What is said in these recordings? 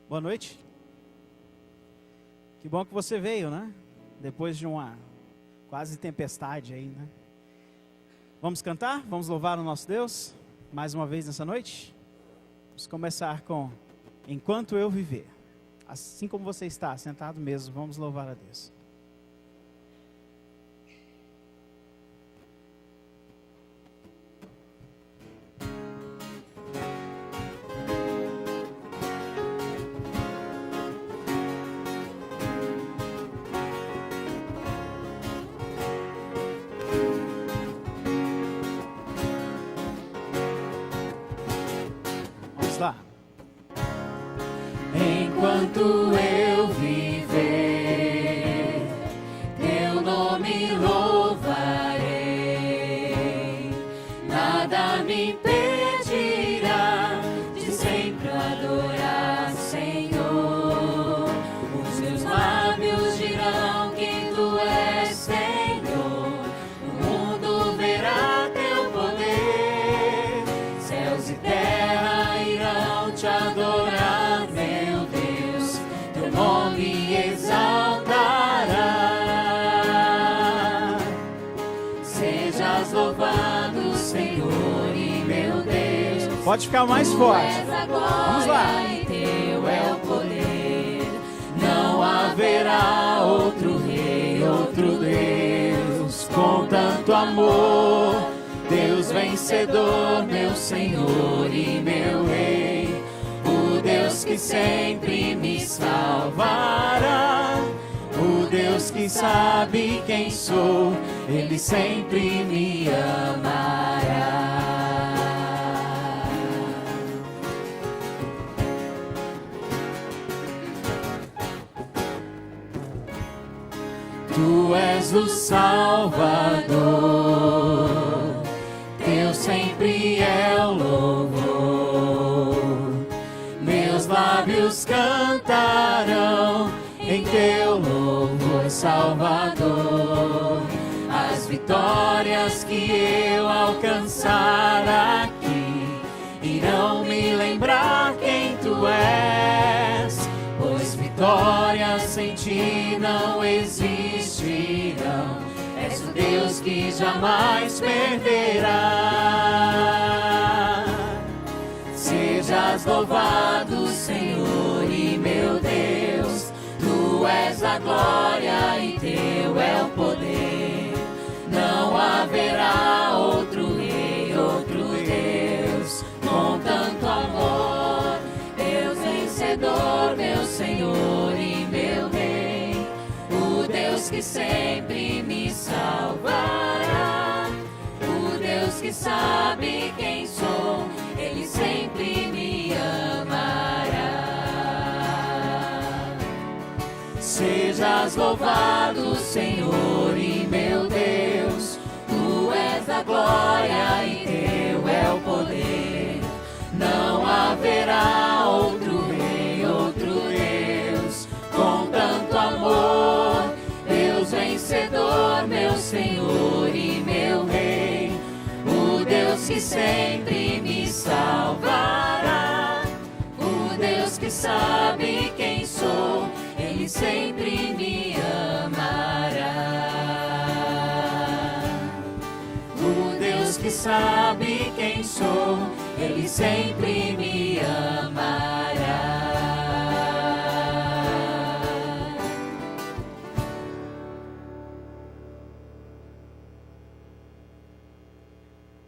Boa noite. Que bom que você veio, né? Depois de uma quase tempestade aí, né? Vamos cantar? Vamos louvar o nosso Deus mais uma vez nessa noite? Vamos começar com Enquanto Eu Viver. Assim como você está, sentado mesmo, vamos louvar a Deus. Vamos lá. Enquanto eu viver, teu nome louvarei, nada me impedirá de sempre adorar, Senhor. Os meus lábios dirão que tu és Senhor, o mundo verá teu poder, céus e terra irão te adorar. Nome exaltará. Sejas louvado, Senhor e meu Deus. Pode ficar mais forte. Vamos lá. E teu é o poder. Não haverá outro rei, outro Deus com tanto amor. Deus vencedor, meu Senhor e meu Rei. Deus que sempre me salvará, o Deus que sabe quem sou, Ele sempre me amará. Tu és o Salvador, teu sempre é o louvor. Meus lábios cantarão em teu louvor, Salvador. As vitórias que eu alcançar aqui irão me lembrar quem tu és, pois vitórias sem ti não existirão. És o Deus que jamais perderá. Sejas louvado, Senhor e meu Deus, tu és a glória e teu é o poder. Não haverá outro rei, outro Deus com tanto amor. Deus vencedor, meu Senhor e meu Rei, o Deus que sempre me salvará, o Deus que sabe quem sou, Ele sempre me amará. Sejas louvado, Senhor e meu Deus, tu és a glória e teu é o poder. Não haverá outro rei, outro Deus com tanto amor. Deus vencedor, meu Senhor e meu Rei, o Deus que sempre me salvará, o Deus que sabe quem sou, Ele sempre me amará. O Deus que sabe quem sou, Ele sempre me amará.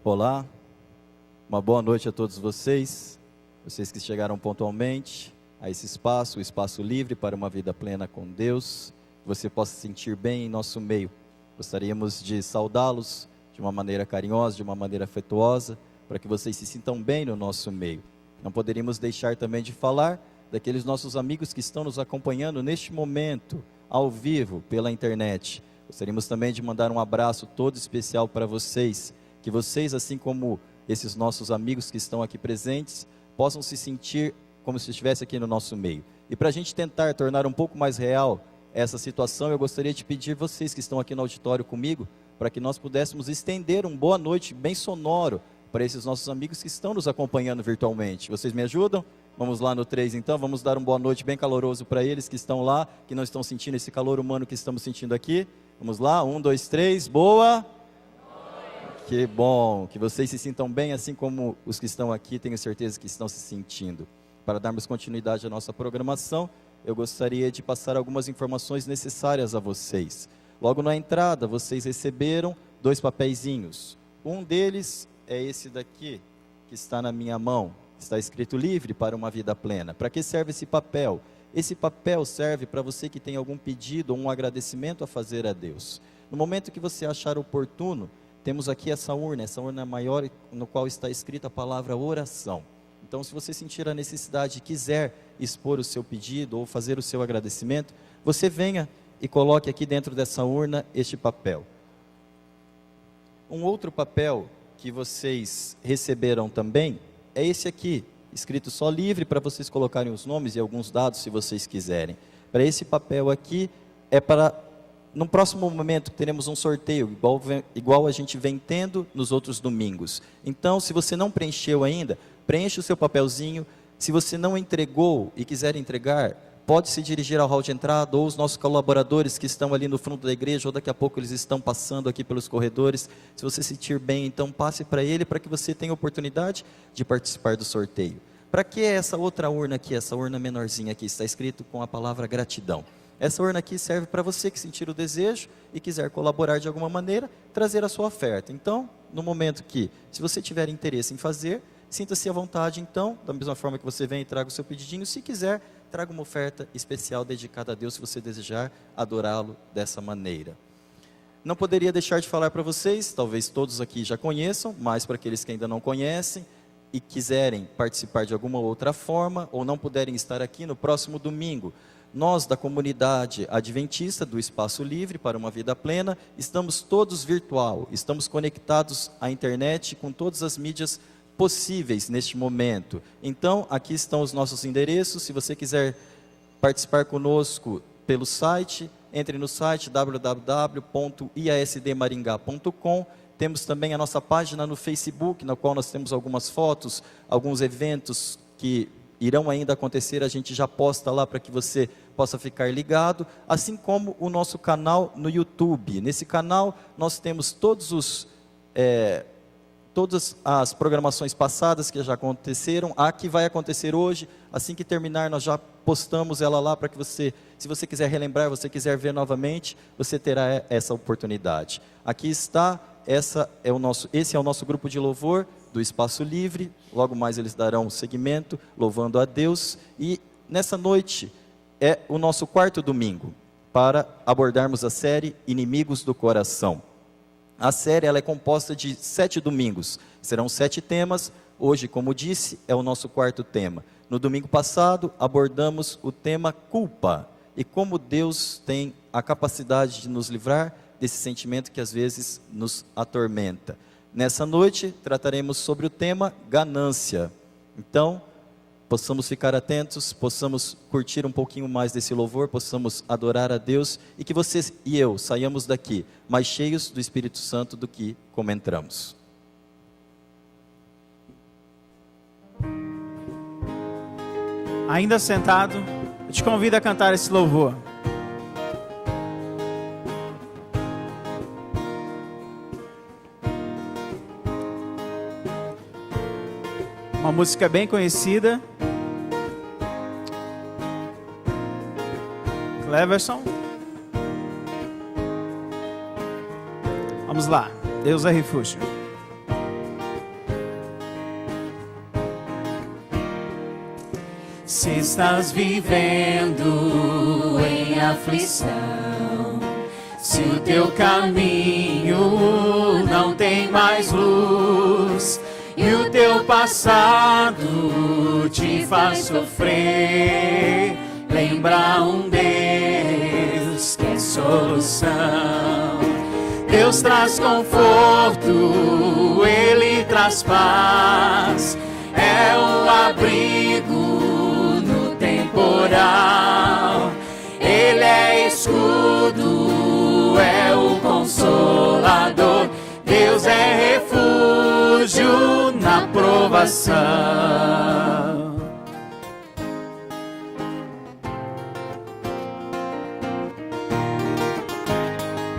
Olá, uma boa noite a todos vocês que chegaram pontualmente a esse espaço, o espaço livre para uma vida plena com Deus, que você possa se sentir bem em nosso meio. Gostaríamos de saudá-los de uma maneira carinhosa, de uma maneira afetuosa, para que vocês se sintam bem no nosso meio. Não poderíamos deixar também de falar daqueles nossos amigos que estão nos acompanhando neste momento, ao vivo, pela internet. Gostaríamos também de mandar um abraço todo especial para vocês, que vocês, assim como esses nossos amigos que estão aqui presentes, possam se sentir como se estivesse aqui no nosso meio. E para a gente tentar tornar um pouco mais real essa situação, eu gostaria de pedir vocês que estão aqui no auditório comigo, para que nós pudéssemos estender um boa noite bem sonoro para esses nossos amigos que estão nos acompanhando virtualmente. Vocês me ajudam? Vamos lá no 3 então, vamos dar uma boa noite bem caloroso para eles que estão lá, que não estão sentindo esse calor humano que estamos sentindo aqui. Vamos lá, 1, 2, 3, boa! Que bom, que vocês se sintam bem, assim como os que estão aqui, tenho certeza que estão se sentindo. Para darmos continuidade à nossa programação, eu gostaria de passar algumas informações necessárias a vocês. Logo na entrada, vocês receberam 2 papeizinhos. Um deles é esse daqui, que está na minha mão. Está escrito livre para uma vida plena. Para que serve esse papel? Esse papel serve para você que tem algum pedido ou um agradecimento a fazer a Deus. No momento que você achar oportuno, temos aqui essa urna maior, no qual está escrita a palavra oração. Então, se você sentir a necessidade e quiser expor o seu pedido ou fazer o seu agradecimento, você venha e coloque aqui dentro dessa urna este papel. Um outro papel que vocês receberam também é esse aqui, escrito só livre, para vocês colocarem os nomes e alguns dados se vocês quiserem. Para esse papel aqui, é para, no próximo momento, teremos um sorteio, igual a gente vem tendo nos outros domingos. Então, se você não preencheu ainda, preencha o seu papelzinho. Se você não entregou e quiser entregar, pode se dirigir ao hall de entrada, ou os nossos colaboradores que estão ali no fundo da igreja, ou daqui a pouco eles estão passando aqui pelos corredores. Se você se sentir bem, então passe para ele, para que você tenha a oportunidade de participar do sorteio. Para que essa outra urna aqui, essa urna menorzinha aqui, está escrito com a palavra gratidão. Essa urna aqui serve para você que sentir o desejo e quiser colaborar de alguma maneira, trazer a sua oferta. Então, no momento que, se você tiver interesse em fazer, sinta-se à vontade, então, da mesma forma que você vem e traga o seu pedidinho, se quiser, traga uma oferta especial dedicada a Deus, se você desejar adorá-lo dessa maneira. Não poderia deixar de falar para vocês, talvez todos aqui já conheçam, mas para aqueles que ainda não conhecem e quiserem participar de alguma outra forma, ou não puderem estar aqui no próximo domingo, nós da comunidade adventista do Espaço Livre para uma Vida Plena, estamos todos virtual, estamos conectados à internet com todas as mídias possíveis neste momento. Então, aqui estão os nossos endereços. Se você quiser participar conosco pelo site, entre no site www.iasdmaringá.com. Temos também a nossa página no Facebook, na qual nós temos algumas fotos, alguns eventos que irão ainda acontecer, a gente já posta lá para que você possa ficar ligado, assim como o nosso canal no YouTube. Nesse canal nós temos todas as programações passadas que já aconteceram, a que vai acontecer hoje. Assim que terminar, nós já postamos ela lá para que você, se você quiser relembrar, você quiser ver novamente, você terá essa oportunidade. Aqui está, esse é o nosso grupo de louvor do Espaço Livre. Logo mais eles darão seguimento, louvando a Deus. E nessa noite é o nosso 4º domingo, para abordarmos a série Inimigos do Coração. A série ela é composta de 7 domingos, serão 7 temas. Hoje, como disse, é o nosso 4º tema. No domingo passado, abordamos o tema culpa, e como Deus tem a capacidade de nos livrar desse sentimento que às vezes nos atormenta. Nessa noite, trataremos sobre o tema ganância. Então, possamos ficar atentos, possamos curtir um pouquinho mais desse louvor, possamos adorar a Deus, e que você e eu saiamos daqui mais cheios do Espírito Santo do que como entramos. Ainda sentado, eu te convido a cantar esse louvor. Uma música bem conhecida. Cleverson. Vamos lá. Deus é refúgio. Se estás vivendo em aflição, se o teu caminho não tem mais luz, e o teu passado te faz sofrer, lembra um Deus que é solução. Deus traz conforto, Ele traz paz, é o abrigo no temporal. Ele é escudo, é o consolador. Deus é refúgio na provação.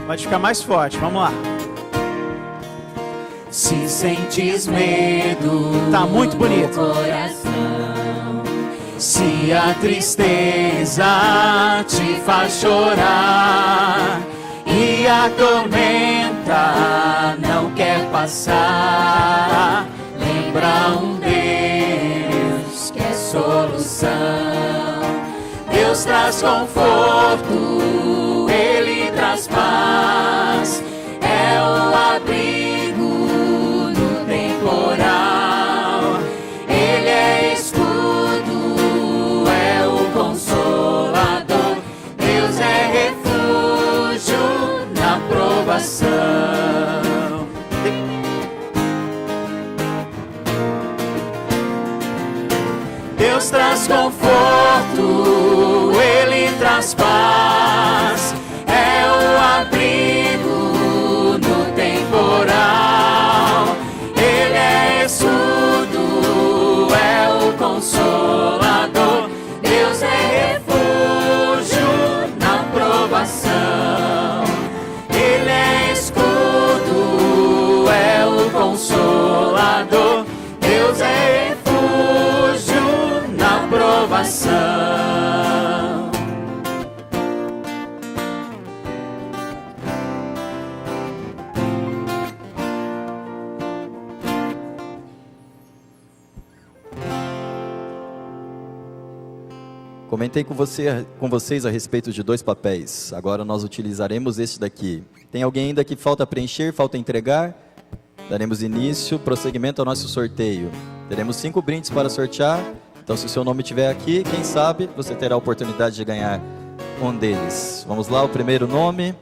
Pode ficar mais forte, vamos lá. Se sentes medo, tá muito bonito. No coração, se a tristeza te faz chorar e a tormenta não quer passar, lembra um Deus que é solução. Deus traz conforto, Ele traz paz, é o abrigo no temporal. Ele é escudo, é o consolador. Deus é refúgio na provação. Deus traz conforto, Ele traz paz, é o abrigo no temporal. Ele é escudo, é o consolador. Deus é refúgio na provação. Ele é escudo, é o consolador. Deus é refúgio na provação. Comentei com vocês a respeito de 2 papéis. Agora nós utilizaremos este daqui. Tem alguém ainda que falta preencher, falta entregar? Daremos início, prosseguimento ao nosso sorteio. Teremos 5 brindes para sortear. Então, se o seu nome estiver aqui, quem sabe você terá a oportunidade de ganhar um deles. Vamos lá, o primeiro nome.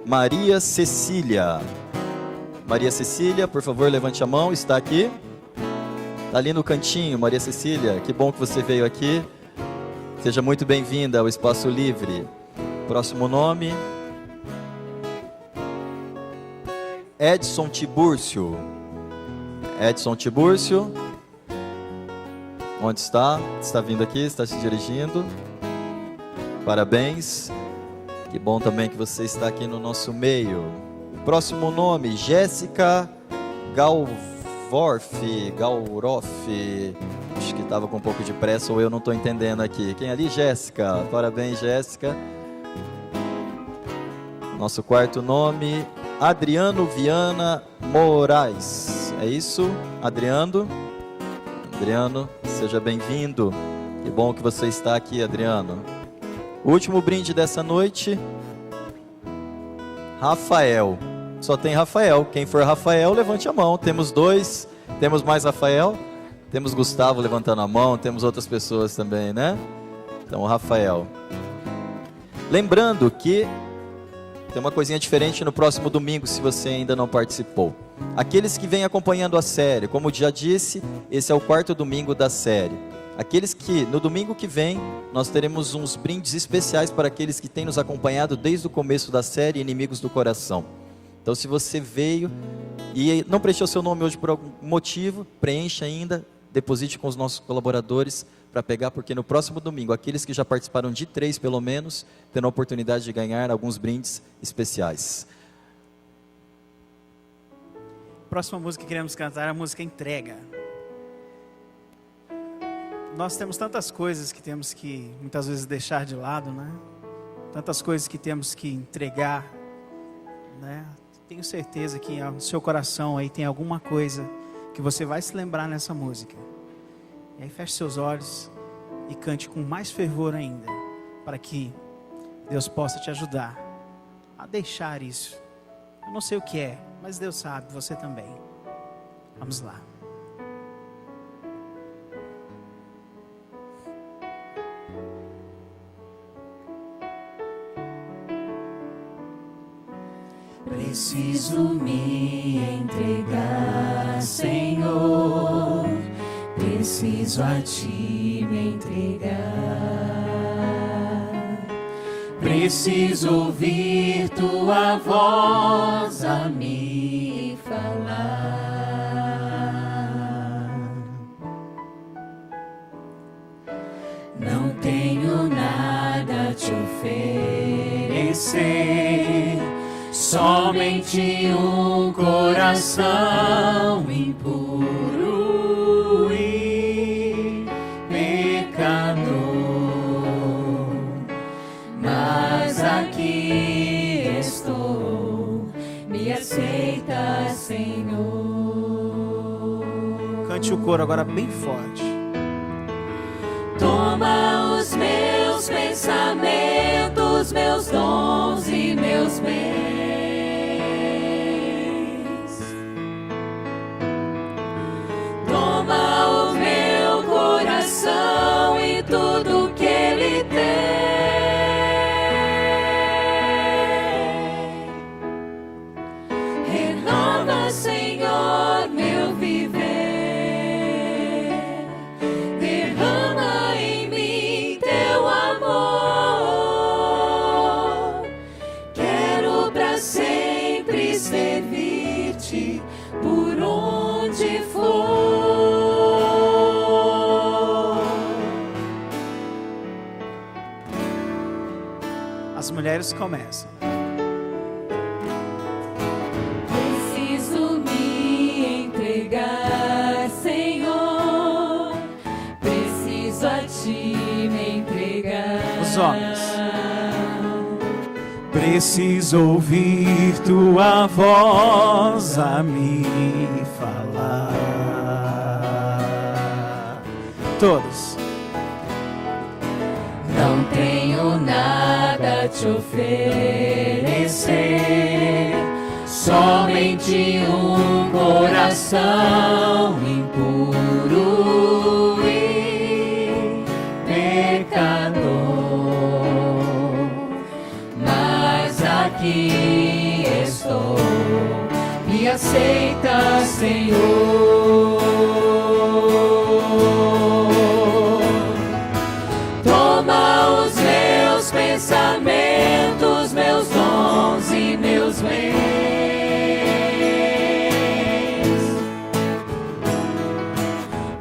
Maria Cecília. Maria Cecília, por favor, levante a mão. Está aqui? Está ali no cantinho, Maria Cecília. Que bom que você veio aqui. Seja muito bem-vinda ao Espaço Livre. Próximo nome. Edson Tibúrcio. Edson Tibúrcio. Onde está? Está vindo aqui, está se dirigindo. Parabéns. Que bom também que você está aqui no nosso meio. Próximo nome, Jéssica Galroff. Acho que estava com um pouco de pressa ou eu não estou entendendo aqui. Quem é ali? Jéssica. Parabéns, Jéssica. Nosso quarto nome, Adriano Viana Moraes. É isso? Adriano? Adriano, seja bem-vindo. Que bom que você está aqui, Adriano. O último brinde dessa noite, Rafael. Só tem Rafael. Quem for Rafael, levante a mão. Temos 2. Temos mais Rafael. Temos Gustavo levantando a mão. Temos outras pessoas também, né? Então, Rafael. Lembrando que tem uma coisinha diferente no próximo domingo, se você ainda não participou. Aqueles que vêm acompanhando a série, como já disse, esse é o 4º domingo da série. Aqueles que, no domingo que vem, nós teremos uns brindes especiais para aqueles que têm nos acompanhado desde o começo da série Inimigos do Coração. Então, se você veio e não preencheu seu nome hoje por algum motivo, preencha ainda, deposite com os nossos colaboradores para pegar, porque no próximo domingo, aqueles que já participaram de 3 pelo menos, terão a oportunidade de ganhar alguns brindes especiais. Próxima música que queremos cantar é a música Entrega. Nós temos tantas coisas que temos que muitas vezes deixar de lado, né? Tantas coisas que temos que entregar, né? Tenho certeza que no seu coração aí tem alguma coisa que você vai se lembrar nessa música. E aí feche seus olhos e cante com mais fervor ainda, para que Deus possa te ajudar a deixar isso. Eu não sei o que é, mas Deus sabe, você também. Vamos lá. preciso me entregar, Senhor. Preciso a Ti me entregar. Preciso ouvir Tua voz a me falar. Não tenho nada oferecer. Somente um coração impuro e pecador. Mas aqui estou, me aceita, Senhor. Cante o coro agora bem forte. Toma os meus pensamentos, meus dons e meus bens. Toma o meu coração e tudo que ele tem. Renova, Senhor, meu viver. Derrama em mim teu amor. Quero pra sempre servir-te por onde for. As mulheres começam. Preciso me entregar, Senhor. Preciso a ti me entregar. Os homens. Preciso ouvir tua voz a me falar. Todos. Não tenho nada a te oferecer, somente um coração impuro e pecador. Mas aqui estou, me aceita, Senhor. Toma os meus pensamentos, meus dons e meus bens.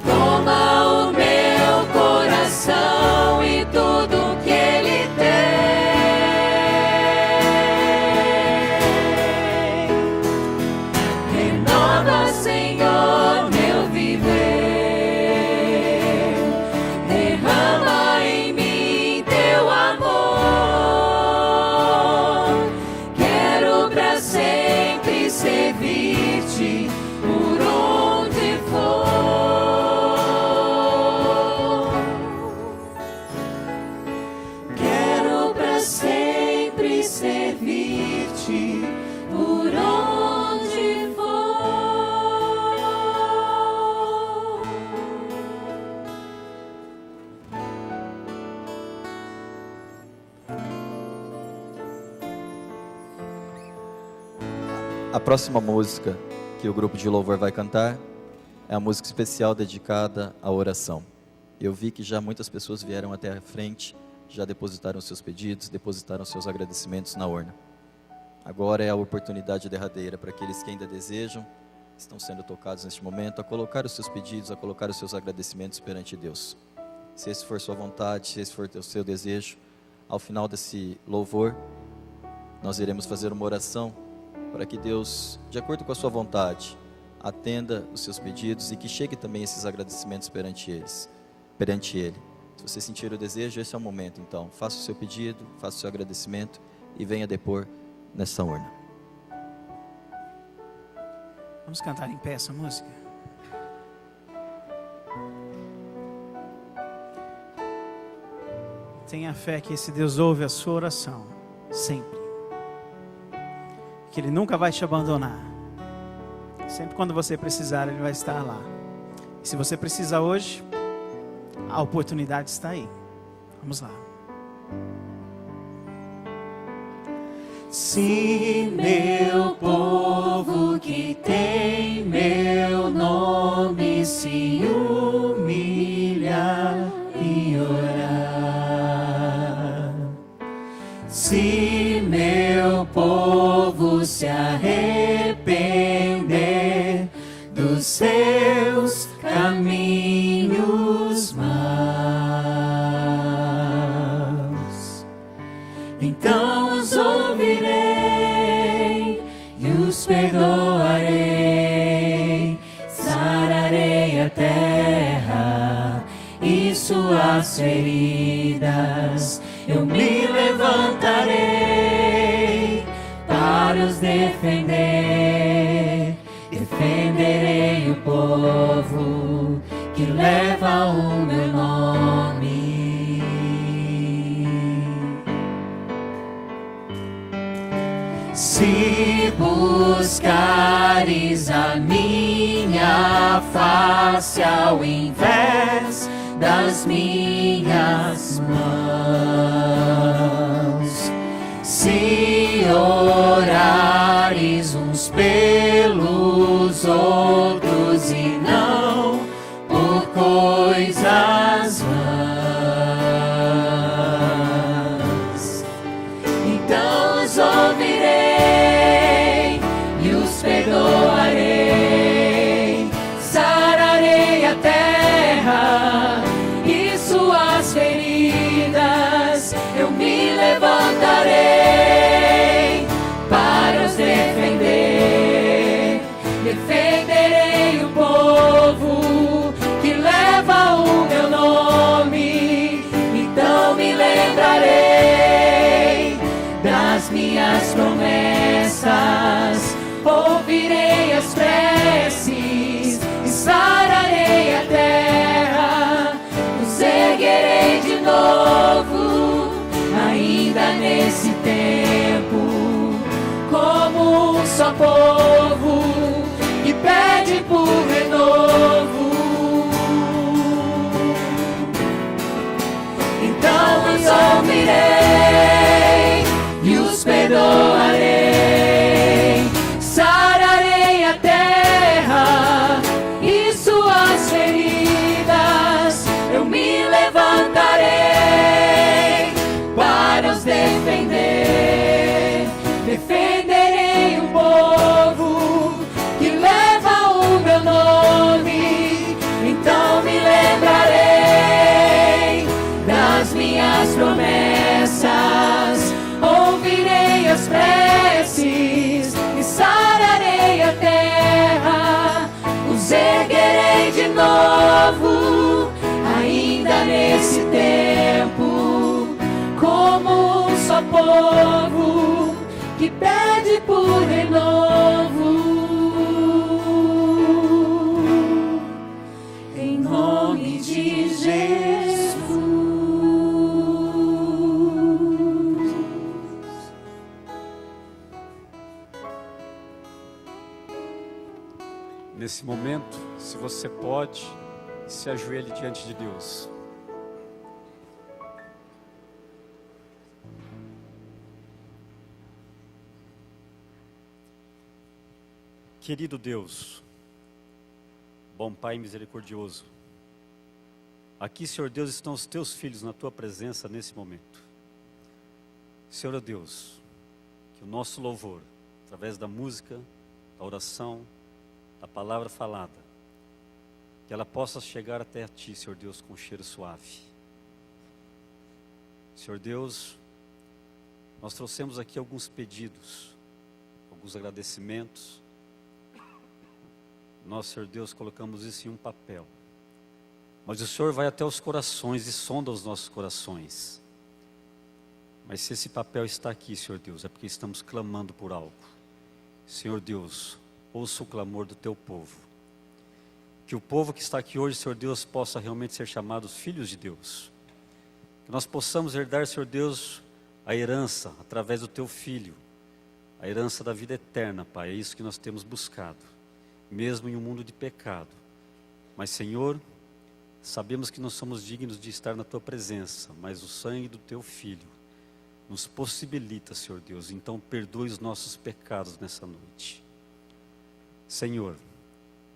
Toma o meu coração e tudo que ele tem. Renova, Senhor, meu viver. Derrama em mim teu amor. Quero pra sempre servir-te por onde for. Quero pra sempre servir-te por onde for. A próxima música que o grupo de louvor vai cantar é a música especial dedicada à oração. Eu vi que já muitas pessoas vieram até a frente, já depositaram seus pedidos, depositaram seus agradecimentos na urna. Agora é a oportunidade derradeira para aqueles que ainda desejam, estão sendo tocados neste momento, a colocar os seus pedidos, a colocar os seus agradecimentos perante Deus. Se esse for sua vontade, se esse for o seu desejo, ao final desse louvor, nós iremos fazer uma oração para que Deus, de acordo com a sua vontade, atenda os seus pedidos e que chegue também esses agradecimentos perante Ele. Se você sentir o desejo, esse é o momento, então, faça o seu pedido, faça o seu agradecimento e venha depor nessa urna. Vamos cantar em pé essa música? Tenha fé que esse Deus ouve a sua oração, sempre. Que Ele nunca vai te abandonar. Sempre quando você precisar, Ele vai estar lá. E se você precisa hoje, a oportunidade está aí. Vamos lá. Se meu povo que tem meu nome se humilha e orar, se meu povo se arrepender dos seus caminhos maus, perdoarei, sararei a terra e suas feridas. Eu me levantarei para os defender. Defenderei o povo que leva o meu nome. Se buscares a minha face ao invés das minhas mãos, se orares uns pelos outros e não por coisas vãs, então os ouvirei e os perdoarei, sararei a terra e suas feridas. Eu me levantarei para os defender. Defenderei o povo que leva o meu nome. Então me lembrarei das minhas promessas. Ouvirei as preces e sararei a terra. Os erguerei de novo, ainda nesse tempo, como um só povo que pede por renovo. Então os ouvirei e os perdoarei, sararei a terra e suas feridas. Eu me levantarei para os defender. Defenderei o povo que leva o meu nome. Então me lembrarei das minhas promessas. Ouvirei as preces e sararei a terra. Os erguerei de novo, ainda nesse tempo, como um só povo que pede por renovo. Em nome de Jesus. Nesse momento, se você pode, se ajoelhe diante de Deus. Querido Deus, bom Pai misericordioso, aqui, Senhor Deus, estão os teus filhos na tua presença nesse momento. Senhor Deus, que o nosso louvor, através da música, da oração, da palavra falada, que ela possa chegar até a Ti, Senhor Deus, com um cheiro suave. Senhor Deus, nós trouxemos aqui alguns pedidos, alguns agradecimentos. Nós, Senhor Deus, colocamos isso em um papel. Mas o Senhor vai até os corações e sonda os nossos corações. Mas se esse papel está aqui, Senhor Deus, é porque estamos clamando por algo. Senhor Deus, ouça o clamor do Teu povo. Que o povo que está aqui hoje, Senhor Deus, possa realmente ser chamados filhos de Deus. Que nós possamos herdar, Senhor Deus, a herança através do Teu Filho. A herança da vida eterna, Pai. É isso que nós temos buscado. Mesmo em um mundo de pecado. Mas, Senhor, sabemos que não somos dignos de estar na Tua presença, mas o sangue do Teu Filho nos possibilita, Senhor Deus. Então, perdoe os nossos pecados nessa noite. Senhor,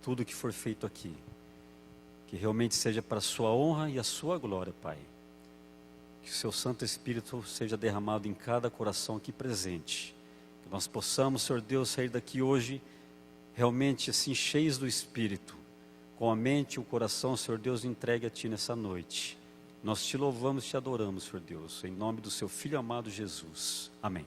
tudo que for feito aqui, que realmente seja para a Sua honra e a Sua glória, Pai. Que o Seu Santo Espírito seja derramado em cada coração aqui presente. Que nós possamos, Senhor Deus, sair daqui hoje realmente assim cheios do Espírito, com a mente e o coração, Senhor Deus, entregue a Ti nessa noite. Nós Te louvamos e Te adoramos, Senhor Deus, em nome do Seu Filho amado Jesus. Amém.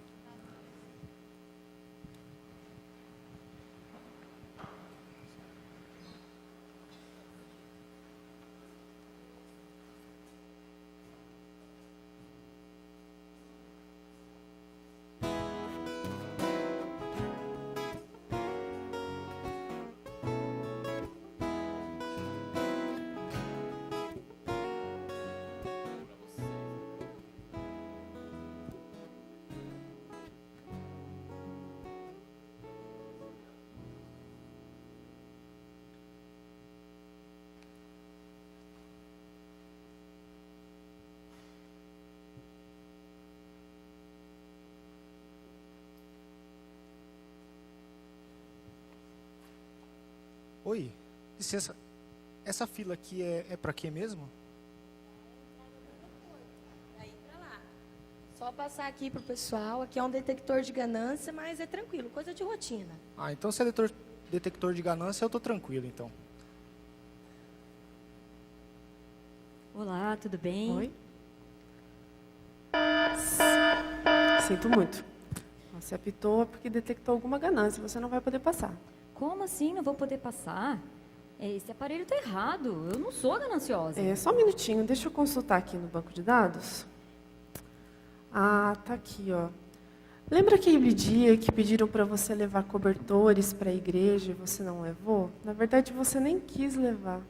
Oi, licença, essa fila aqui é para quê mesmo? Só passar aqui pro pessoal, aqui é um detector de ganância, mas é tranquilo, coisa de rotina. Ah, então se é detector de ganância, eu tô tranquilo, então. Olá, tudo bem? Oi? Sinto muito. Você apitou porque detectou alguma ganância, você não vai poder passar. Como assim não vou poder passar? Esse aparelho tá errado, eu não sou gananciosa. Só um minutinho, deixa eu consultar aqui no banco de dados. Ah, tá aqui, ó. Lembra aquele dia que pediram para você levar cobertores para a igreja e você não levou? Na verdade, você nem quis levar.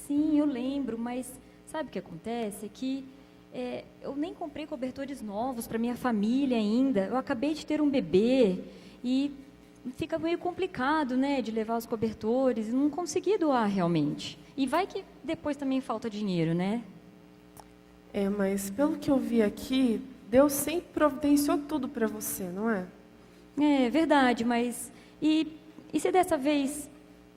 Sim, eu lembro, mas sabe o que acontece? É que eu nem comprei cobertores novos para minha família ainda. Eu acabei de ter um bebê e fica meio complicado, né, de levar os cobertores. Não consegui doar realmente. E vai que depois também falta dinheiro, né? Mas pelo que eu vi aqui, Deus sempre providenciou tudo para você, não é? É verdade, mas e se dessa vez,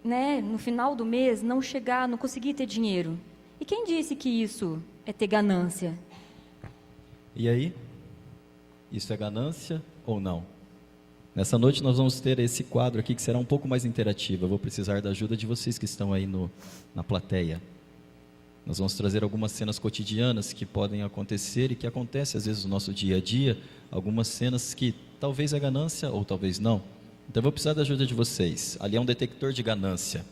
né, no final do mês, não chegar, não conseguir ter dinheiro? E quem disse que isso é ter ganância? E aí? Isso é ganância ou não? Nessa noite nós vamos ter esse quadro aqui que será um pouco mais interativo. Eu vou precisar da ajuda de vocês que estão aí na plateia. Nós vamos trazer algumas cenas cotidianas que podem acontecer e que acontecem às vezes no nosso dia a dia. Algumas cenas que talvez é ganância ou talvez não. Então eu vou precisar da ajuda de vocês. Ali é um detector de ganância.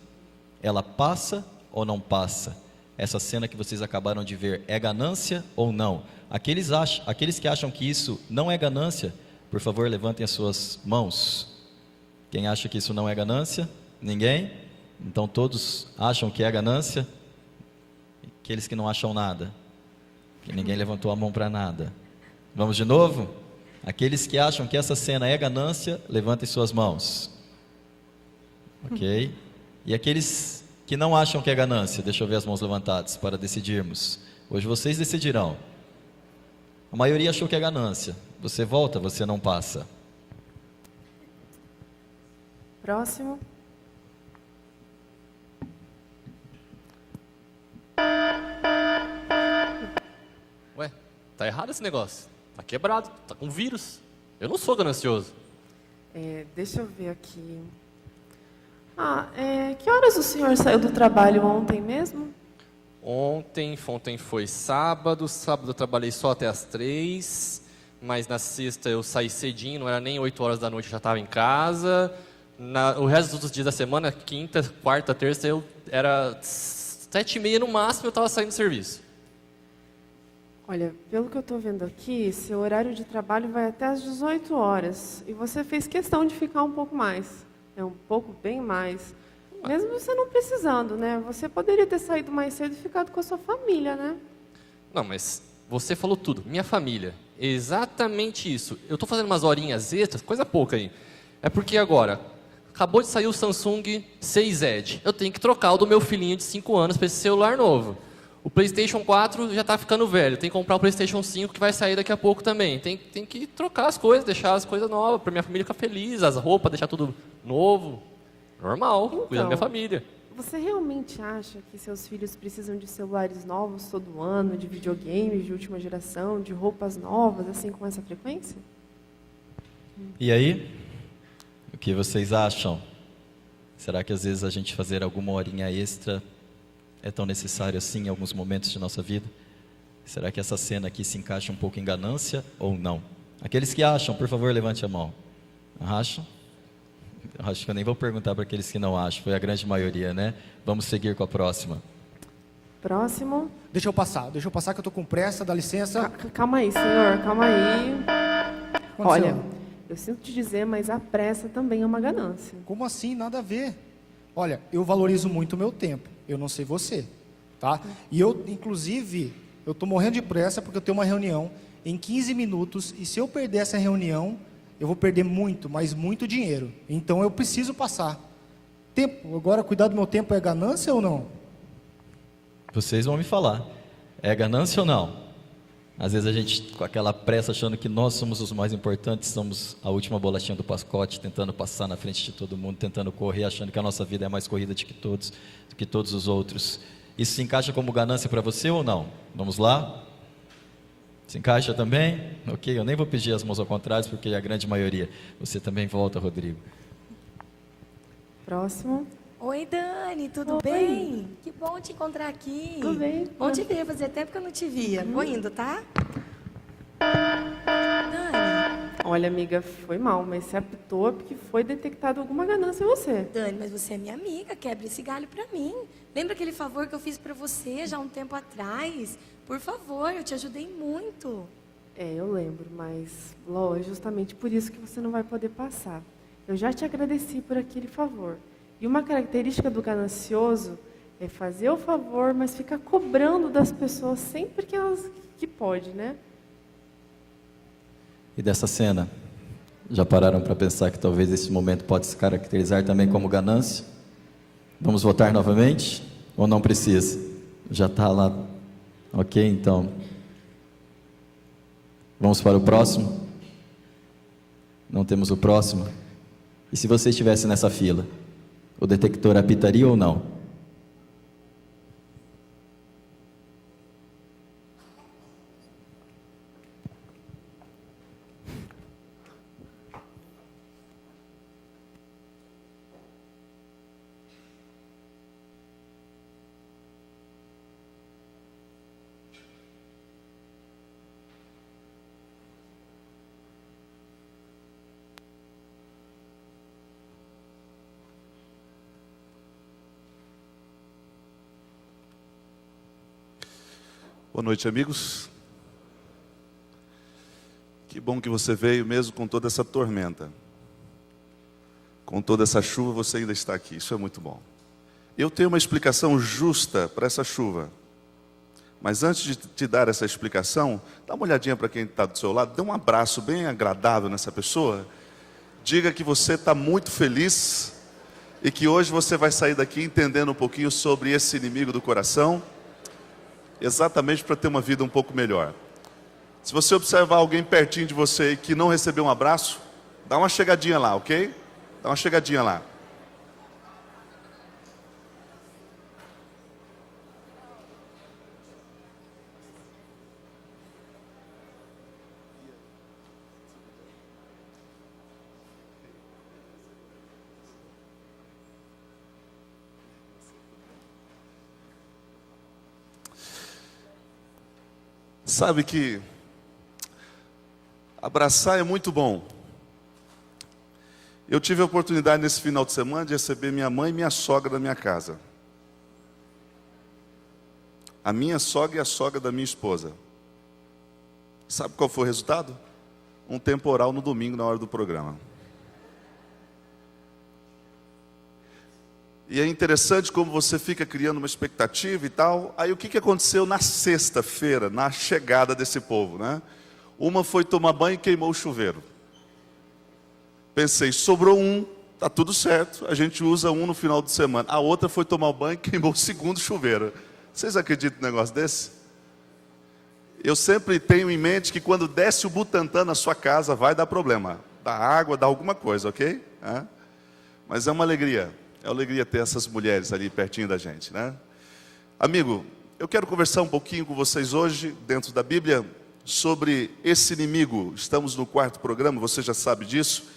Ela passa ou não passa? Essa cena que vocês acabaram de ver é ganância ou não? Aqueles que acham que isso não é ganância, por favor, levantem as suas mãos. Quem acha que isso não é ganância? Ninguém? Então todos acham que é ganância? Aqueles que não acham nada? Que ninguém levantou a mão para nada. Vamos de novo? Aqueles que acham que essa cena é ganância, levantem suas mãos. Ok? E aqueles que não acham que é ganância, deixa eu ver as mãos levantadas para decidirmos. Hoje vocês decidirão. A maioria achou que é ganância. Você volta, você não passa. Próximo. Ué, tá errado esse negócio. Tá quebrado, tá com vírus. Eu não sou ganancioso. Deixa eu ver aqui. Que horas o senhor saiu do trabalho ontem mesmo? Ontem foi sábado eu trabalhei só até as 3, mas na sexta eu saí cedinho, não era nem 8 horas da noite, eu já estava em casa. O resto dos dias da semana, quinta, quarta, terça, era 7h30 no máximo, eu estava saindo do serviço. Olha, pelo que eu estou vendo aqui, seu horário de trabalho vai até às 18 horas. E você fez questão de ficar um pouco mais. Bem mais. Mesmo você não precisando, né? Você poderia ter saído mais cedo e ficado com a sua família, né? Não, mas você falou tudo. Minha família. Exatamente isso. Eu estou fazendo umas horinhas extras, coisa pouca aí. É porque agora, acabou de sair o Samsung 6 Edge. Eu tenho que trocar o do meu filhinho de 5 anos para esse celular novo. O PlayStation 4 já está ficando velho. Tem que comprar o PlayStation 5 que vai sair daqui a pouco também. Tem que trocar as coisas, deixar as coisas novas, para minha família ficar feliz, as roupas, deixar tudo novo. Normal, cuidar da minha família. Você realmente acha que seus filhos precisam de celulares novos todo ano, de videogames de última geração, de roupas novas, assim, com essa frequência? E aí? O que vocês acham? Será que às vezes a gente fazer alguma horinha extra é tão necessário assim em alguns momentos de nossa vida? Será que essa cena aqui se encaixa um pouco em ganância ou não? Aqueles que acham, por favor, levante a mão. Acham? Eu acho que eu nem vou perguntar para aqueles que não acham, foi a grande maioria, né? Vamos seguir com a próxima. Próximo. Deixa eu passar que eu tô com pressa, dá licença. Calma aí, senhor, calma aí. Aconteceu? Olha, eu sinto te dizer, mas a pressa também é uma ganância. Como assim? Nada a ver. Olha, eu valorizo muito o meu tempo. Eu não sei você, tá? E eu, inclusive, eu tô morrendo de pressa porque eu tenho uma reunião em 15 minutos e se eu perder essa reunião, eu vou perder muito, mas muito dinheiro. Então eu preciso passar. Tempo, agora cuidar do meu tempo é ganância ou não? Vocês vão me falar. É ganância ou não? Às vezes a gente, com aquela pressa, achando que nós somos os mais importantes, somos a última bolachinha do pacote, tentando passar na frente de todo mundo, tentando correr, achando que a nossa vida é mais corrida do que todos os outros. Isso se encaixa como ganância para você ou não? Vamos lá? Se encaixa também? Ok, eu nem vou pedir as mãos ao contrário, porque é a grande maioria. Você também volta, Rodrigo. Próximo. Oi, Dani, tudo Oi. bem? Que bom te encontrar aqui. Tudo bem? Bom te ver, fazia tempo que eu não te via. Vou indo, tá? Dani, Olha, amiga, foi mal, mas você apitou porque foi detectado alguma ganância em você. Dani, mas você é minha amiga, quebra esse galho pra mim. Lembra aquele favor que eu fiz pra você já há um tempo atrás? Por favor, eu te ajudei muito. É, eu lembro, mas, Ló, é justamente por isso que você não vai poder passar. Eu já te agradeci por aquele favor. E uma característica do ganancioso é fazer o favor, mas ficar cobrando das pessoas sempre que pode, né? E dessa cena, já pararam para pensar que talvez esse momento pode se caracterizar também como ganância? Vamos votar novamente? Ou não precisa? Já está lá. Ok, então. Vamos para o próximo? Não temos o próximo? E se você estivesse nessa fila? O detector apitaria ou não? Boa noite, amigos. Que bom que você veio mesmo com toda essa tormenta. Com toda essa chuva, você ainda está aqui. Isso é muito bom. Eu tenho uma explicação justa para essa chuva. Mas antes de te dar essa explicação, dá uma olhadinha para quem está do seu lado, dê um abraço bem agradável nessa pessoa. Diga que você está muito feliz e que hoje você vai sair daqui entendendo um pouquinho sobre esse inimigo do coração, exatamente para ter uma vida um pouco melhor. Se você observar alguém pertinho de você e que não recebeu um abraço, dá uma chegadinha lá, ok? Dá uma chegadinha lá. Sabe que abraçar é muito bom. Eu tive a oportunidade nesse final de semana de receber minha mãe e minha sogra da minha casa. A minha sogra e a sogra da minha esposa. Sabe qual foi o resultado? Um temporal no domingo na hora do programa. E é interessante como você fica criando uma expectativa e tal. Aí o que aconteceu na sexta-feira, na chegada desse povo, né? Uma foi tomar banho e queimou o chuveiro. Pensei, sobrou um, tá tudo certo, a gente usa um no final de semana. A outra foi tomar banho e queimou o segundo chuveiro. Vocês acreditam num negócio desse? Eu sempre tenho em mente que quando desce o Butantã na sua casa, vai dar problema. Dá água, dá alguma coisa, ok? Mas é uma alegria. É uma alegria ter essas mulheres ali pertinho da gente, né? Amigo, eu quero conversar um pouquinho com vocês hoje, dentro da Bíblia, sobre esse inimigo. Estamos no 4º programa, você já sabe disso.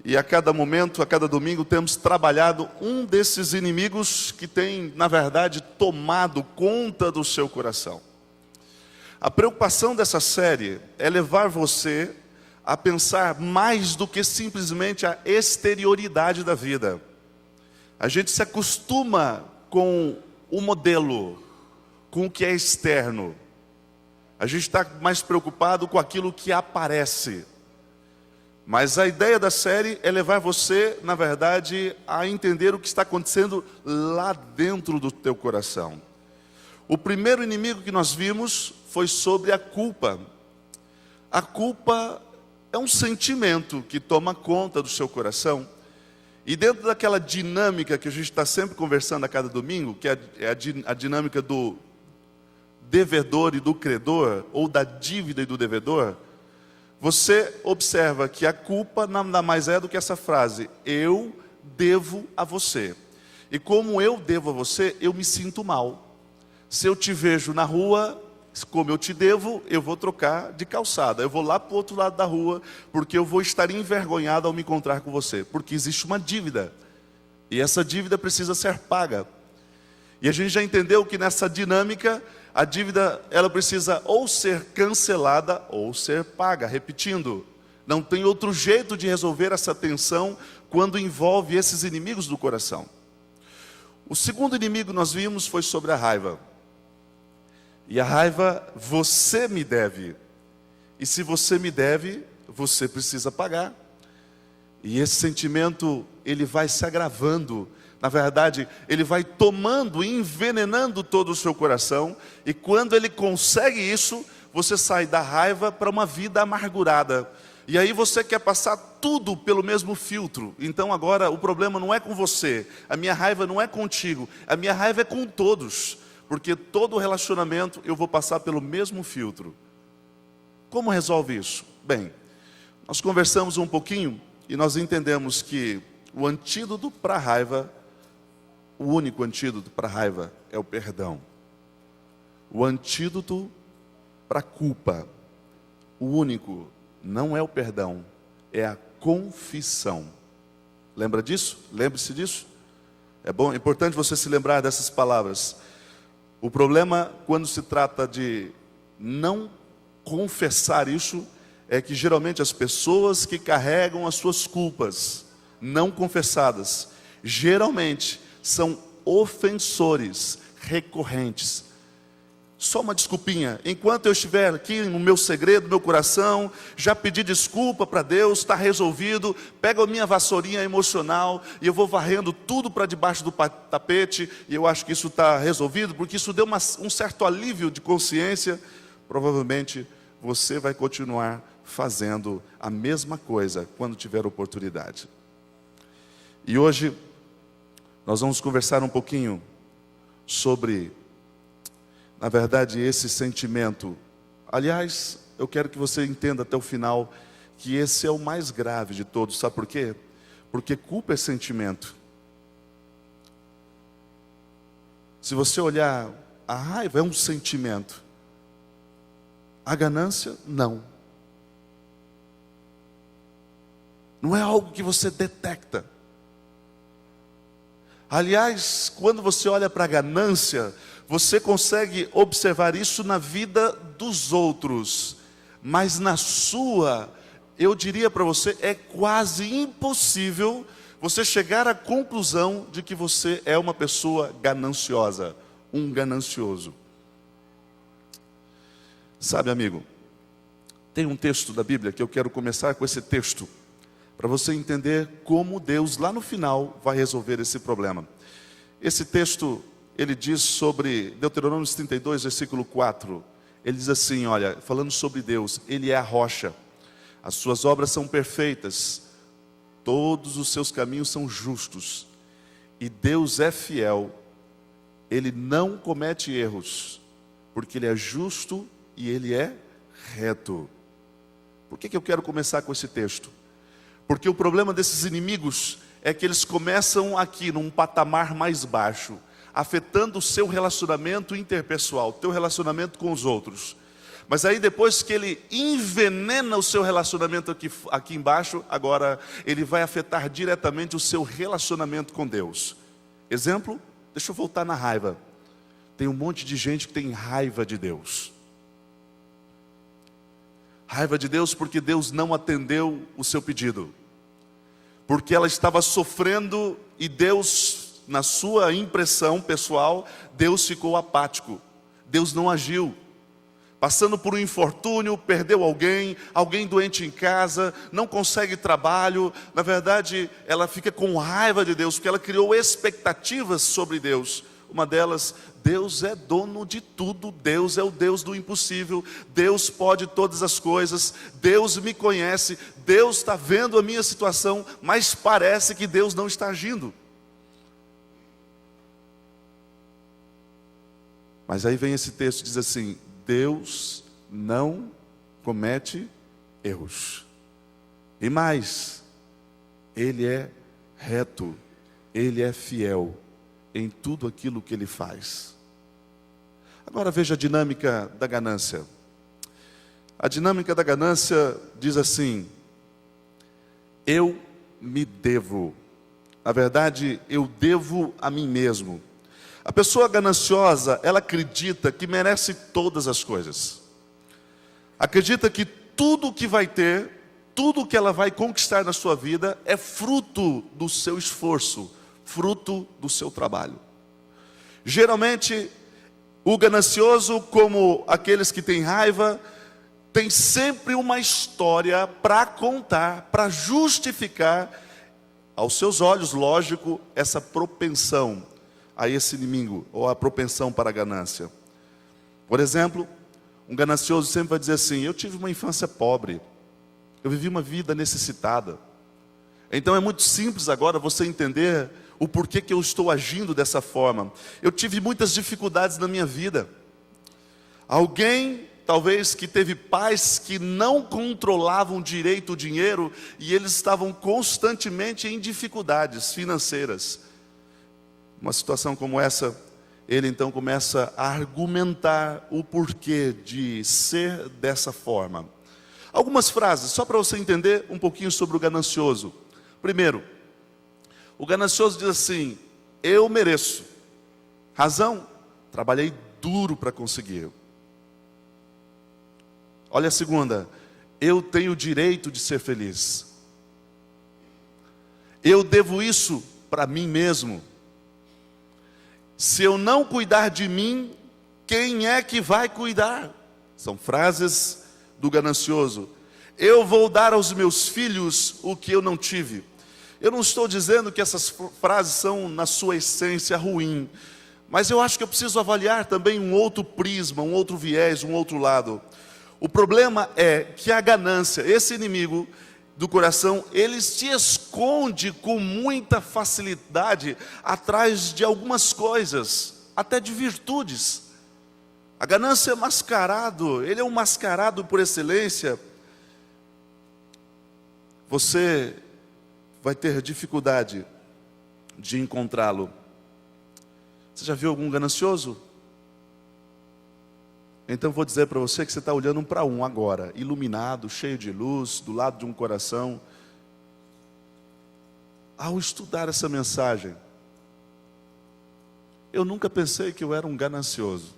E a cada momento, a cada domingo, temos trabalhado um desses inimigos que tem, na verdade, tomado conta do seu coração. A preocupação dessa série é levar você a pensar mais do que simplesmente a exterioridade da vida. A gente se acostuma com o modelo, com o que é externo. A gente está mais preocupado com aquilo que aparece. Mas a ideia da série é levar você, na verdade, a entender o que está acontecendo lá dentro do teu coração. O primeiro inimigo que nós vimos foi sobre a culpa. A culpa é um sentimento que toma conta do seu coração. E dentro daquela dinâmica que a gente está sempre conversando a cada domingo, que é a dinâmica do devedor e do credor, ou da dívida e do devedor, você observa que a culpa nada mais é do que essa frase: eu devo a você. E como eu devo a você, eu me sinto mal. Se eu te vejo na rua, como eu te devo, eu vou trocar de calçada. Eu vou lá para o outro lado da rua, porque eu vou estar envergonhado ao me encontrar com você. Porque existe uma dívida. E essa dívida precisa ser paga. E a gente já entendeu que nessa dinâmica, a dívida ela precisa ou ser cancelada ou ser paga. Repetindo, não tem outro jeito de resolver essa tensão quando envolve esses inimigos do coração. O segundo inimigo nós vimos foi sobre a raiva. E a raiva, você me deve. E se você me deve, você precisa pagar. E esse sentimento, ele vai se agravando. Na verdade, ele vai tomando e envenenando todo o seu coração. E quando ele consegue isso, você sai da raiva para uma vida amargurada. E aí você quer passar tudo pelo mesmo filtro. Então agora o problema não é com você. A minha raiva não é contigo. A minha raiva é com todos. Porque todo relacionamento eu vou passar pelo mesmo filtro. Como resolve isso? Bem, nós conversamos um pouquinho e nós entendemos que o antídoto para a raiva, o único antídoto para a raiva é o perdão. O antídoto para a culpa, o único, não é o perdão, é a confissão. Lembra disso? Lembre-se disso. É importante você se lembrar dessas palavras. O problema, quando se trata de não confessar isso, é que geralmente as pessoas que carregam as suas culpas não confessadas, geralmente são ofensores recorrentes. Só uma desculpinha: enquanto eu estiver aqui no meu segredo, no meu coração, já pedi desculpa para Deus, está resolvido, pego a minha vassourinha emocional e eu vou varrendo tudo para debaixo do tapete, e eu acho que isso está resolvido, porque isso deu um certo alívio de consciência. Provavelmente você vai continuar fazendo a mesma coisa quando tiver oportunidade. E hoje nós vamos conversar um pouquinho sobre, na verdade, esse sentimento. Aliás, eu quero que você entenda até o final que esse é o mais grave de todos. Sabe por quê? Porque culpa é sentimento. Se você olhar, a raiva é um sentimento. A ganância, não. Não é algo que você detecta. Aliás, quando você olha para a ganância, você consegue observar isso na vida dos outros, mas na sua, eu diria para você, é quase impossível você chegar à conclusão de que você é uma pessoa gananciosa, um ganancioso. Sabe, amigo, tem um texto da Bíblia que eu quero começar com esse texto, para você entender como Deus lá no final vai resolver esse problema. Esse texto, ele diz sobre Deuteronômio 32, versículo 4. Ele diz assim, olha, falando sobre Deus: Ele é a rocha, as suas obras são perfeitas, todos os seus caminhos são justos, e Deus é fiel, Ele não comete erros, porque Ele é justo e Ele é reto. Por que eu quero começar com esse texto? Porque o problema desses inimigos é que eles começam aqui num patamar mais baixo, afetando o seu relacionamento interpessoal, o teu relacionamento com os outros. Mas aí depois que ele envenena o seu relacionamento aqui embaixo, agora ele vai afetar diretamente o seu relacionamento com Deus. Exemplo, deixa eu voltar na raiva. Tem um monte de gente que tem raiva de Deus. Raiva de Deus porque Deus não atendeu o seu pedido. Porque ela estava sofrendo e Deus, na sua impressão pessoal, Deus ficou apático. Deus não agiu. Passando por um infortúnio, perdeu alguém doente em casa, não consegue trabalho. Na verdade, ela fica com raiva de Deus, porque ela criou expectativas sobre Deus. Uma delas, Deus é dono de tudo, Deus é o Deus do impossível, Deus pode todas as coisas, Deus me conhece, Deus está vendo a minha situação, mas parece que Deus não está agindo. Mas aí vem esse texto, diz assim: Deus não comete erros. E mais, Ele é reto, Ele é fiel em tudo aquilo que Ele faz. Agora veja a dinâmica da ganância. A dinâmica da ganância diz assim: eu me devo. Na verdade, eu devo a mim mesmo. A pessoa gananciosa, ela acredita que merece todas as coisas. Acredita que tudo que vai ter, tudo que ela vai conquistar na sua vida é fruto do seu esforço, fruto do seu trabalho. Geralmente, o ganancioso, como aqueles que têm raiva, tem sempre uma história para contar, para justificar, aos seus olhos, lógico, essa propensão a esse inimigo, ou a propensão para a ganância. Por exemplo, um ganancioso sempre vai dizer assim: eu tive uma infância pobre, eu vivi uma vida necessitada. Então é muito simples agora você entender o porquê que eu estou agindo dessa forma. Eu tive muitas dificuldades na minha vida. Alguém, talvez, que teve pais que não controlavam direito o dinheiro, e eles estavam constantemente em dificuldades financeiras. Uma situação como essa, ele então começa a argumentar o porquê de ser dessa forma. Algumas frases, só para você entender um pouquinho sobre o ganancioso. Primeiro, o ganancioso diz assim: eu mereço. Razão? Trabalhei duro para conseguir. Olha a segunda: eu tenho o direito de ser feliz. Eu devo isso para mim mesmo. Se eu não cuidar de mim, quem é que vai cuidar? São frases do ganancioso. Eu vou dar aos meus filhos o que eu não tive. Eu não estou dizendo que essas frases são, na sua essência, ruim, mas eu acho que eu preciso avaliar também um outro prisma, um outro viés, um outro lado. O problema é que a ganância, esse inimigo do coração, ele se esconde com muita facilidade atrás de algumas coisas, até de virtudes. A ganância é mascarado, ele é um mascarado por excelência. Você vai ter dificuldade de encontrá-lo. Você já viu algum ganancioso? Então vou dizer para você que você está olhando um para um agora, iluminado, cheio de luz, do lado de um coração. Ao estudar essa mensagem, eu nunca pensei que eu era um ganancioso.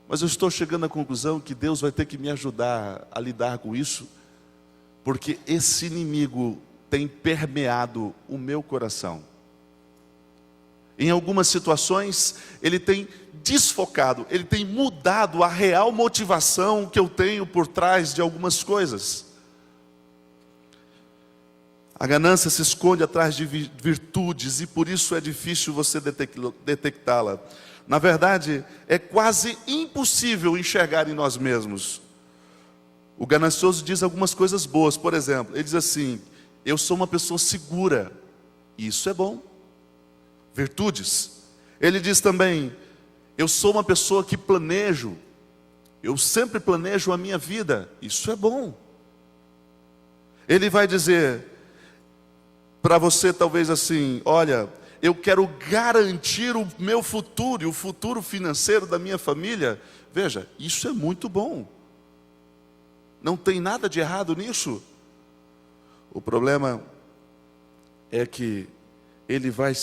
Mas eu estou chegando à conclusão que Deus vai ter que me ajudar a lidar com isso, porque esse inimigo tem permeado o meu coração. Em algumas situações, ele tem desfocado, ele tem mudado a real motivação que eu tenho por trás de algumas coisas. A ganância se esconde atrás de virtudes, e por isso é difícil você detectá-la. Na verdade, é quase impossível enxergar em nós mesmos. O ganancioso diz algumas coisas boas. Por exemplo, ele diz assim: eu sou uma pessoa segura. Isso é bom. Virtudes. Ele diz também: eu sou uma pessoa que planejo. Eu sempre planejo a minha vida. Isso é bom. Ele vai dizer para você talvez assim: olha, eu quero garantir o meu futuro e o futuro financeiro da minha família. Veja, isso é muito bom. Não tem nada de errado nisso. O problema é que ele vai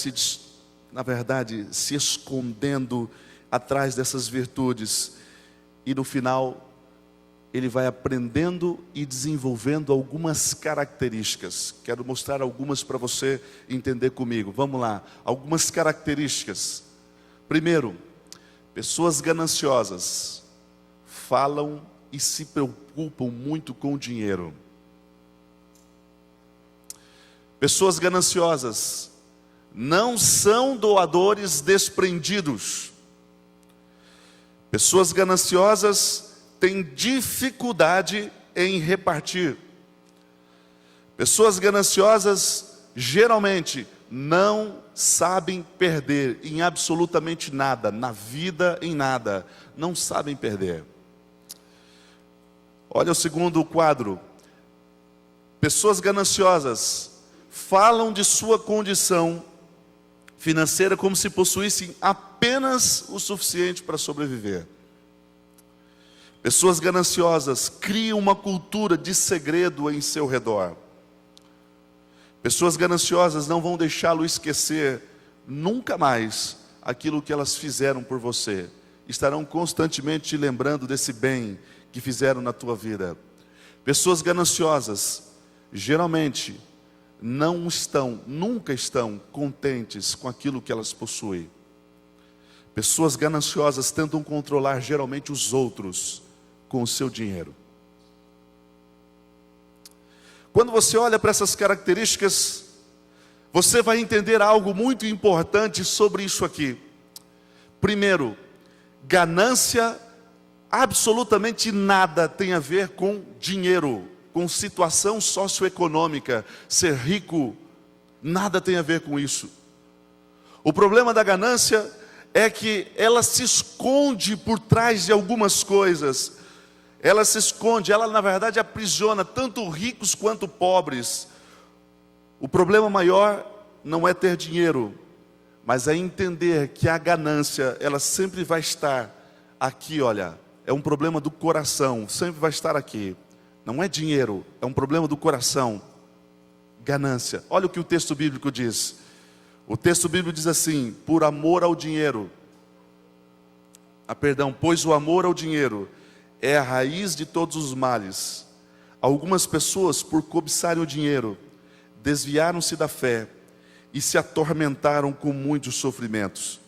na verdade, se escondendo atrás dessas virtudes. E no final, ele vai aprendendo e desenvolvendo algumas características. Quero mostrar algumas para você entender comigo. Vamos lá, algumas características. Primeiro, pessoas gananciosas falam e se preocupam muito com o dinheiro. Pessoas gananciosas não são doadores desprendidos. Pessoas gananciosas têm dificuldade em repartir. Pessoas gananciosas geralmente não sabem perder em absolutamente nada, na vida em nada, não sabem perder. Olha o segundo quadro. Pessoas gananciosas falam de sua condição financeira como se possuíssem apenas o suficiente para sobreviver. Pessoas gananciosas criam uma cultura de segredo em seu redor. Pessoas gananciosas não vão deixá-lo esquecer nunca mais aquilo que elas fizeram por você. Estarão constantemente te lembrando desse bem que fizeram na tua vida. Pessoas gananciosas geralmente nunca estão contentes com aquilo que elas possuem. Pessoas gananciosas tentam controlar geralmente os outros com o seu dinheiro. Quando você olha para essas características, você vai entender algo muito importante sobre isso aqui. Primeiro, ganância absolutamente nada tem a ver com dinheiro, com situação socioeconômica. Ser rico, nada tem a ver com isso. O problema da ganância é que ela se esconde por trás de algumas coisas. Ela se esconde, ela na verdade aprisiona tanto ricos quanto pobres. O problema maior não é ter dinheiro, mas é entender que a ganância, ela sempre vai estar aqui, olha. É um problema do coração, sempre vai estar aqui. Não é dinheiro, é um problema do coração. Ganância. Olha o que o texto bíblico diz. O texto bíblico diz assim: por amor ao dinheiro. Pois o amor ao dinheiro é a raiz de todos os males. Algumas pessoas, por cobiçarem o dinheiro, desviaram-se da fé e se atormentaram com muitos sofrimentos.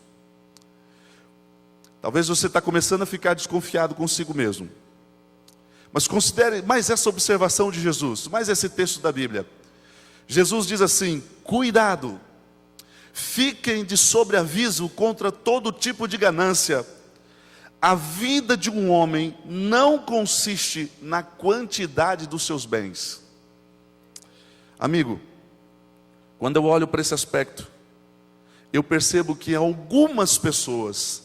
Talvez você está começando a ficar desconfiado consigo mesmo. Mas considere mais essa observação de Jesus, mais esse texto da Bíblia. Jesus diz assim: cuidado, fiquem de sobreaviso contra todo tipo de ganância. A vida de um homem não consiste na quantidade dos seus bens. Amigo, quando eu olho para esse aspecto, eu percebo que algumas pessoas,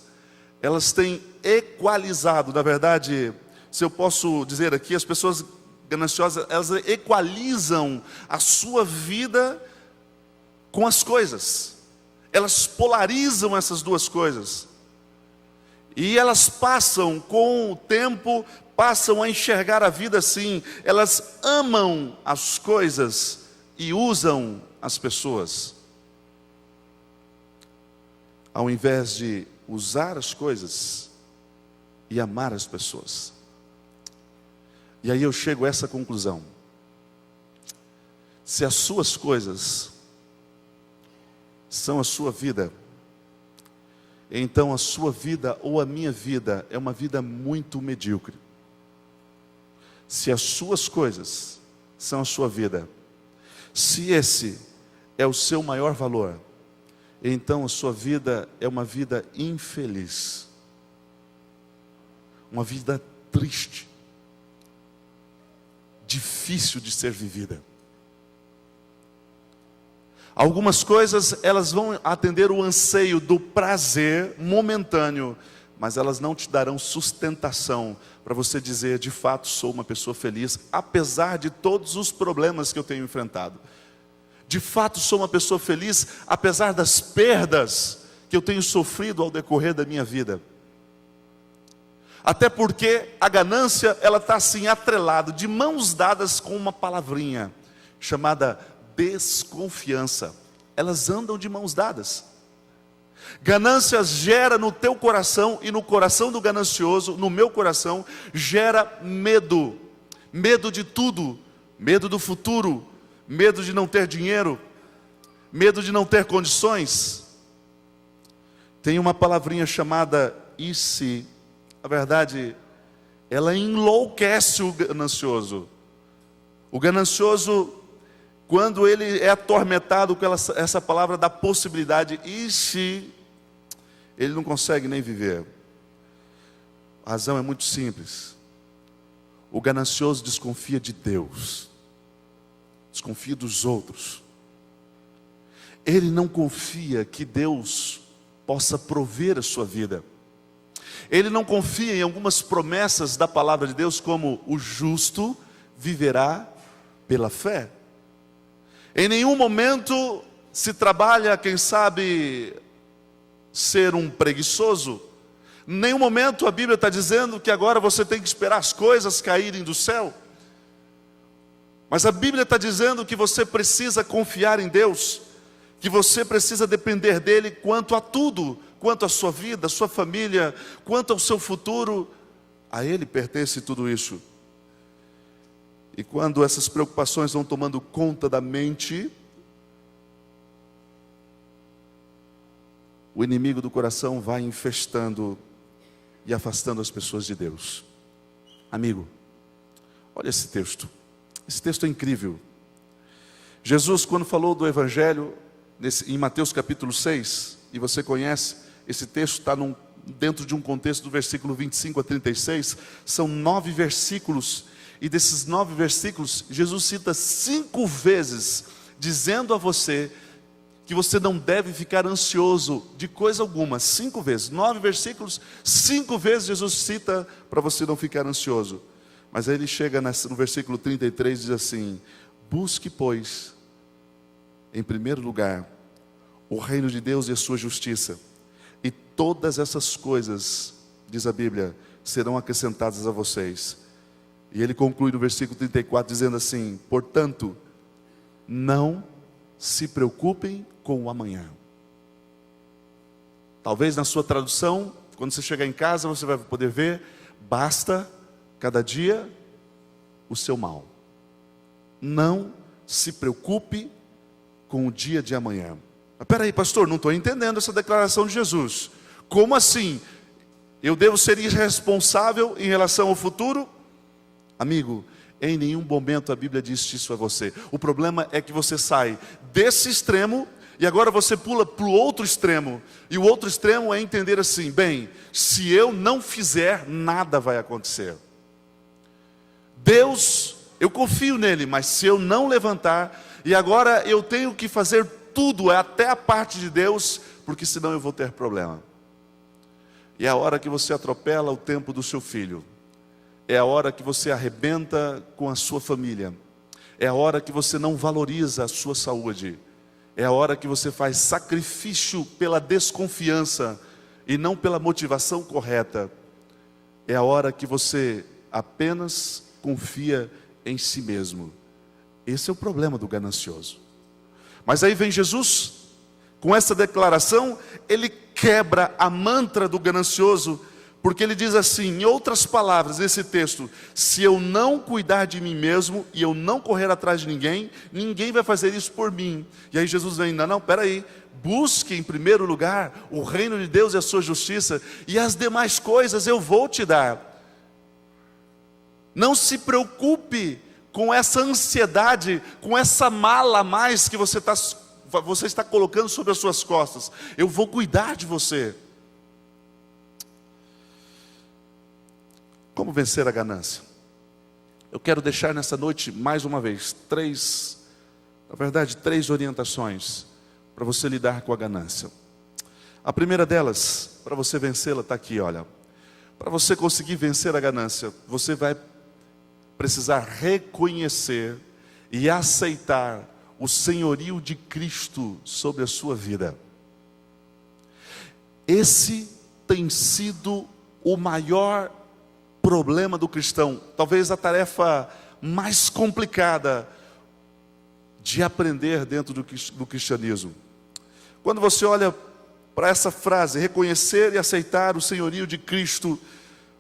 elas têm equalizado, na verdade, se eu posso dizer aqui, as pessoas gananciosas, elas equalizam a sua vida com as coisas. Elas polarizam essas duas coisas. E elas passam, com o tempo, passam a enxergar a vida assim. Elas amam as coisas e usam as pessoas, ao invés de usar as coisas e amar as pessoas. E aí eu chego a essa conclusão: se as suas coisas são a sua vida, então a sua vida ou a minha vida é uma vida muito medíocre. Se as suas coisas são a sua vida, se esse é o seu maior valor, então a sua vida é uma vida infeliz, uma vida triste, difícil de ser vivida. Algumas coisas, elas vão atender o anseio do prazer momentâneo, mas elas não te darão sustentação para você dizer: de fato sou uma pessoa feliz, apesar de todos os problemas que eu tenho enfrentado. De fato sou uma pessoa feliz, apesar das perdas que eu tenho sofrido ao decorrer da minha vida. Até porque a ganância, ela está assim atrelada, de mãos dadas com uma palavrinha chamada desconfiança. Elas andam de mãos dadas. Ganância gera no teu coração e no coração do ganancioso, no meu coração, gera medo. Medo de tudo. Medo do futuro. Medo de não ter dinheiro. Medo de não ter condições. Tem uma palavrinha chamada e se. Na verdade, ela enlouquece o ganancioso. O ganancioso, quando ele é atormentado com essa palavra da possibilidade, e se, ele não consegue nem viver. A razão é muito simples. O ganancioso desconfia de Deus, desconfia dos outros. ele não confia que Deus possa prover a sua vida. Ele não confia em algumas promessas da palavra de Deus, como o justo viverá pela fé. Em nenhum momento se trabalha, quem sabe, ser um preguiçoso. Em nenhum momento a Bíblia está dizendo que agora você tem que esperar as coisas caírem do céu. Mas a Bíblia está dizendo que você precisa confiar em Deus, que você precisa depender dEle quanto a tudo, quanto à sua vida, à sua família, quanto ao seu futuro. A Ele pertence tudo isso. E quando essas preocupações vão tomando conta da mente, o inimigo do coração vai infestando e afastando as pessoas de Deus. Amigo, olha esse texto. Esse texto é incrível. Jesus, quando falou do Evangelho, em Mateus capítulo 6, e você conhece, esse texto está dentro de um contexto do versículo 25 a 36, são 9 versículos, e desses 9 versículos, Jesus cita 5 vezes, dizendo a você que você não deve ficar ansioso de coisa alguma. 5 vezes, 9 versículos, 5 vezes Jesus cita para você não ficar ansioso. Mas aí ele chega no versículo 33 e diz assim: busque, pois, em primeiro lugar, o reino de Deus e a sua justiça, e todas essas coisas, diz a Bíblia, serão acrescentadas a vocês. E ele conclui no versículo 34 dizendo assim: portanto, não se preocupem com o amanhã. Talvez na sua tradução, quando você chegar em casa, você vai poder ver: basta cada dia o seu mal. Não se preocupe com o dia de amanhã. Mas peraí, pastor, não estou entendendo essa declaração de Jesus. Como assim? Eu devo ser irresponsável em relação ao futuro? Amigo, em nenhum momento a Bíblia diz isso a você. O problema é que você sai desse extremo e agora você pula para o outro extremo. E o outro extremo é entender assim: bem, se eu não fizer, nada vai acontecer. Deus, eu confio nele, mas se eu não levantar, e agora eu tenho que fazer tudo, até a parte de Deus, porque senão eu vou ter problema. E é a hora que você atropela o tempo do seu filho. É a hora que você arrebenta com a sua família. É a hora que você não valoriza a sua saúde. É a hora que você faz sacrifício pela desconfiança e não pela motivação correta. É a hora que você apenas confia em si mesmo. Esse é o problema do ganancioso. Mas aí vem Jesus, com essa declaração, ele quebra a mantra do ganancioso, porque ele diz assim, em outras palavras, nesse texto: se eu não cuidar de mim mesmo, e eu não correr atrás de ninguém, ninguém vai fazer isso por mim. E aí Jesus vem: não, peraí, busque em primeiro lugar o reino de Deus e a sua justiça, e as demais coisas eu vou te dar. Não se preocupe com essa ansiedade, com essa mala a mais que você está colocando sobre as suas costas. Eu vou cuidar de você. Como vencer a ganância? Eu quero deixar nessa noite, mais uma vez, três orientações para você lidar com a ganância. A primeira delas, para você vencê-la, está aqui, olha. Para você conseguir vencer a ganância, você vai precisar reconhecer e aceitar o senhorio de Cristo sobre a sua vida. Esse tem sido o maior problema do cristão, talvez a tarefa mais complicada de aprender dentro do cristianismo. Quando você olha para essa frase, reconhecer e aceitar o senhorio de Cristo,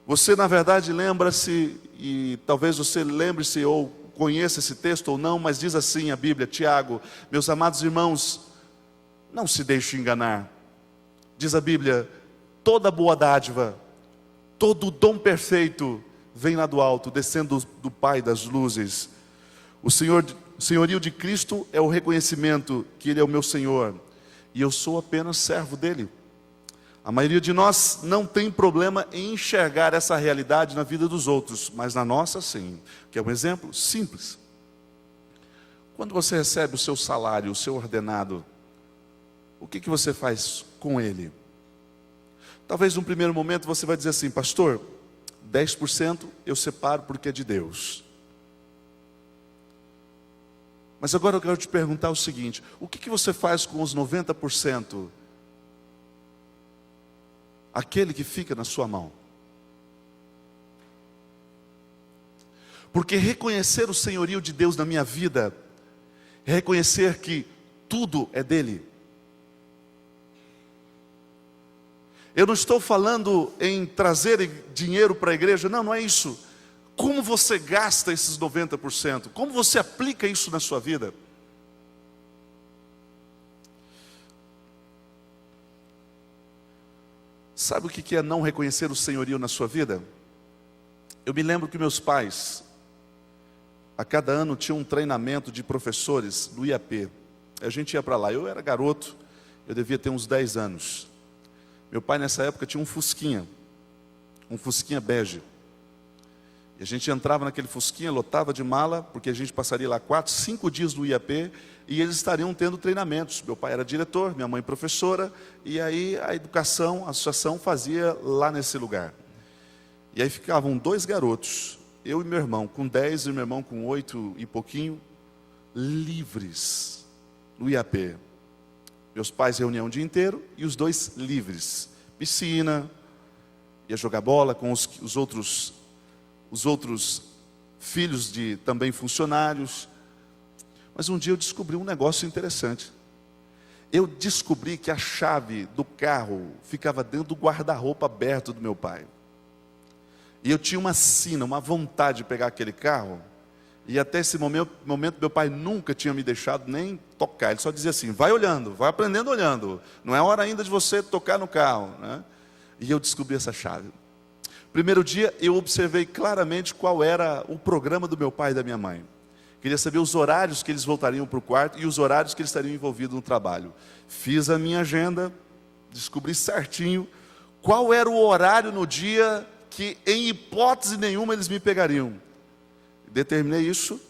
você na verdade lembra-se, e talvez você lembre-se ou conheça esse texto ou não, mas diz assim a Bíblia, Tiago: meus amados irmãos, não se deixem enganar. Diz a Bíblia: toda boa dádiva, todo dom perfeito vem lá do alto, descendo do Pai das luzes. O senhorio de Cristo é o reconhecimento que Ele é o meu Senhor, e eu sou apenas servo dEle. A maioria de nós não tem problema em enxergar essa realidade na vida dos outros, mas na nossa sim. Que é um exemplo simples. Quando você recebe o seu salário, o seu ordenado, o que você faz com ele? Talvez num primeiro momento você vai dizer assim: pastor, 10% eu separo porque é de Deus. Mas agora eu quero te perguntar o seguinte: o que você faz com os 90%? Aquele que fica na sua mão. Porque reconhecer o senhorio de Deus na minha vida é reconhecer que tudo é dele. Eu não estou falando em trazer dinheiro para a igreja, não é isso. Como você gasta esses 90%? Como você aplica isso na sua vida? Sabe o que é não reconhecer o senhorio na sua vida? Eu me lembro que meus pais, a cada ano, tinham um treinamento de professores do IAP. A gente ia para lá, eu era garoto, eu devia ter uns 10 anos. Meu pai nessa época tinha um fusquinha bege. E a gente entrava naquele fusquinha, lotava de mala, porque a gente passaria lá 4, 5 dias no IAP, e eles estariam tendo treinamentos. Meu pai era diretor, minha mãe professora, e aí a educação, a associação fazia lá nesse lugar. E aí ficavam 2 garotos, eu e meu irmão, com 10 e meu irmão com 8 e pouquinho, livres no IAP. Meus pais reuniam o dia inteiro e os 2 livres. Piscina, ia jogar bola com os outros filhos de também funcionários. Mas um dia eu descobri um negócio interessante. Eu descobri que a chave do carro ficava dentro do guarda-roupa aberto do meu pai. E eu tinha uma sina, uma vontade de pegar aquele carro. E até esse momento meu pai nunca tinha me deixado nem tocar. Ele só dizia assim: vai olhando, vai aprendendo olhando. Não é hora ainda de você tocar no carro, né? E eu descobri essa chave. Primeiro dia eu observei claramente qual era o programa do meu pai e da minha mãe. Queria saber os horários que eles voltariam para o quarto e os horários que eles estariam envolvidos no trabalho. Fiz a minha agenda, descobri certinho qual era o horário no dia que em hipótese nenhuma eles me pegariam. Determinei isso,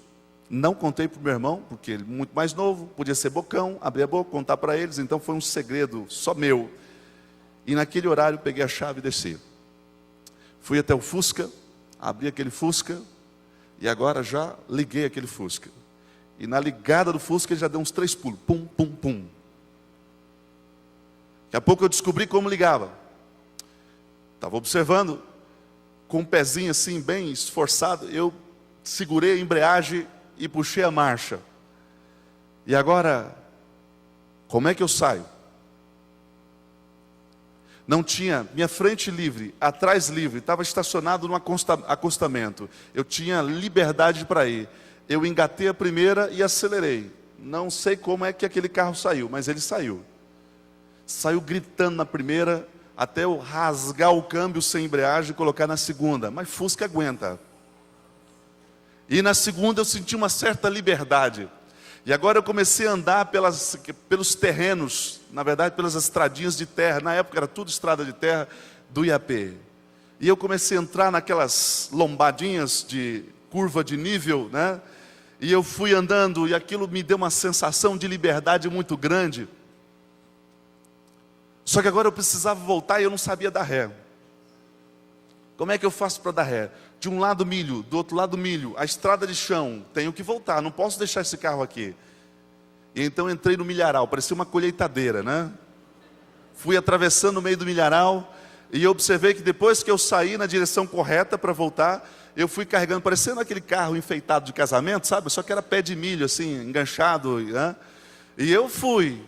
não contei para o meu irmão, porque ele é muito mais novo, podia ser bocão, abrir a boca, contar para eles, então foi um segredo só meu. E naquele horário peguei a chave e desci. Fui até o Fusca, abri aquele Fusca, e agora já liguei aquele Fusca. E na ligada do Fusca ele já deu uns 3 pulos, pum, pum, pum. Daqui a pouco eu descobri como ligava. Estava observando, com um pezinho assim bem esforçado, eu segurei a embreagem e puxei a marcha. E agora, como é que eu saio? Não tinha minha frente livre, atrás livre, estava estacionado no acostamento. Eu tinha liberdade para ir. Eu engatei a primeira e acelerei. Não sei como é que aquele carro saiu, mas ele saiu. Saiu gritando na primeira, até eu rasgar o câmbio sem embreagem e colocar na segunda. Mas Fusca aguenta. E na segunda eu senti uma certa liberdade. E agora eu comecei a andar pelos terrenos, na verdade pelas estradinhas de terra, na época era tudo estrada de terra do IAP. E eu comecei a entrar naquelas lombadinhas de curva de nível, né? E eu fui andando e aquilo me deu uma sensação de liberdade muito grande. Só que agora eu precisava voltar e eu não sabia dar ré. Como é que eu faço para dar ré? De um lado milho, do outro lado milho, a estrada de chão, tenho que voltar, não posso deixar esse carro aqui. E então entrei no milharal, parecia uma colheitadeira, né? Fui atravessando o meio do milharal e eu observei que depois que eu saí na direção correta para voltar, eu fui carregando, parecendo aquele carro enfeitado de casamento, sabe? Só que era pé de milho, assim, enganchado, né? E eu fui,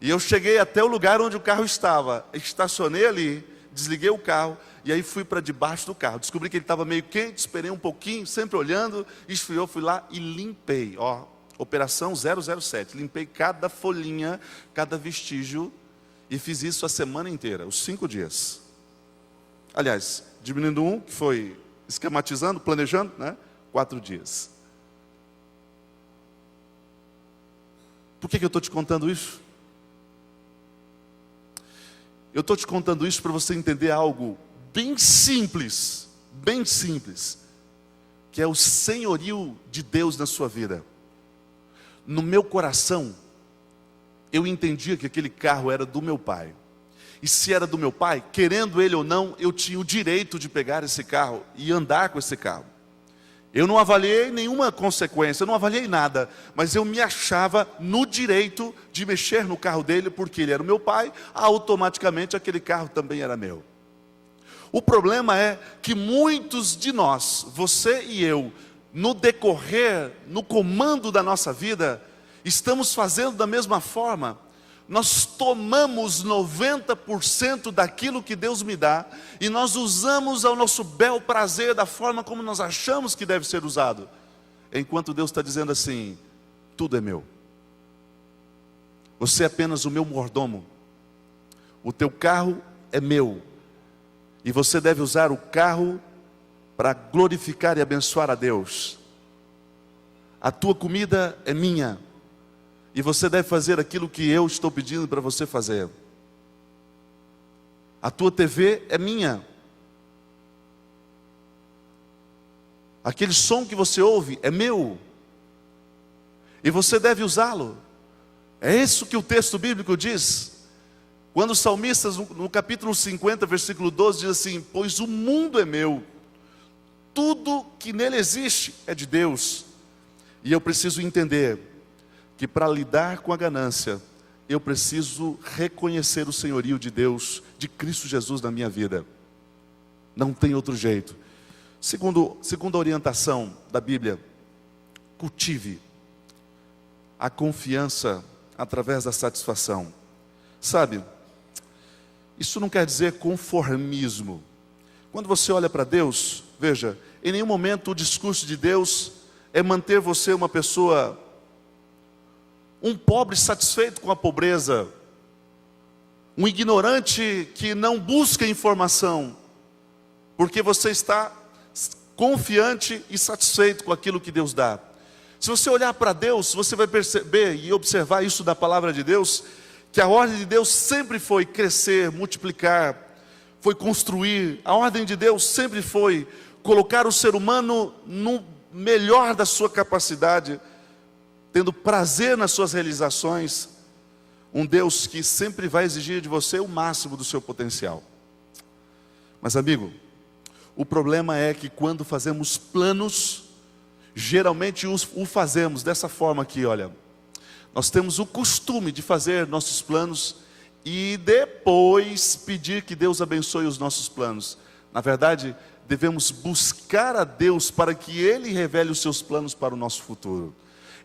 e eu cheguei até o lugar onde o carro estava, estacionei ali, desliguei o carro, e aí fui para debaixo do carro. Descobri que ele estava meio quente, esperei um pouquinho, sempre olhando, esfriou, fui lá e limpei. Ó, operação 007. Limpei cada folhinha, cada vestígio, e fiz isso a semana inteira, os 5 dias. Aliás, diminuindo um, que foi esquematizando, planejando, né? 4 dias. Por que eu estou te contando isso? Eu estou te contando isso para você entender algo bem simples, que é o senhorio de Deus na sua vida. No meu coração, eu entendia que aquele carro era do meu pai. E se era do meu pai, querendo ele ou não, eu tinha o direito de pegar esse carro e andar com esse carro. Eu não avaliei nenhuma consequência, eu não avaliei nada, mas eu me achava no direito de mexer no carro dele, porque ele era o meu pai, automaticamente aquele carro também era meu. O problema é que muitos de nós, você e eu, no decorrer, no comando da nossa vida, estamos fazendo da mesma forma. Nós tomamos 90% daquilo que Deus me dá e nós usamos ao nosso bel prazer, da forma como nós achamos que deve ser usado. Enquanto Deus está dizendo assim: tudo é meu. Você é apenas o meu mordomo. O teu carro é meu. E você deve usar o carro para glorificar e abençoar a Deus. A tua comida é minha. E você deve fazer aquilo que eu estou pedindo para você fazer. A tua TV é minha. Aquele som que você ouve é meu. E você deve usá-lo. É isso que o texto bíblico diz. Quando os salmistas, no capítulo 50, versículo 12, diz assim: pois o mundo é meu, tudo que nele existe é de Deus. E eu preciso entender que para lidar com a ganância, eu preciso reconhecer o senhorio de Deus, de Cristo Jesus na minha vida. Não tem outro jeito. Segundo a orientação da Bíblia, cultive a confiança através da satisfação. Sabe, isso não quer dizer conformismo. Quando você olha para Deus, veja, em nenhum momento o discurso de Deus é manter você uma pessoa, um pobre satisfeito com a pobreza, um ignorante que não busca informação, porque você está confiante e satisfeito com aquilo que Deus dá. Se você olhar para Deus, você vai perceber e observar isso da palavra de Deus, que a ordem de Deus sempre foi crescer, multiplicar, foi construir. A ordem de Deus sempre foi colocar o ser humano no melhor da sua capacidade, tendo prazer nas suas realizações. Um Deus que sempre vai exigir de você o máximo do seu potencial. Mas amigo, o problema é que quando fazemos planos, geralmente o fazemos dessa forma aqui, olha. Nós temos o costume de fazer nossos planos e depois pedir que Deus abençoe os nossos planos. Na verdade, devemos buscar a Deus para que Ele revele os seus planos para o nosso futuro.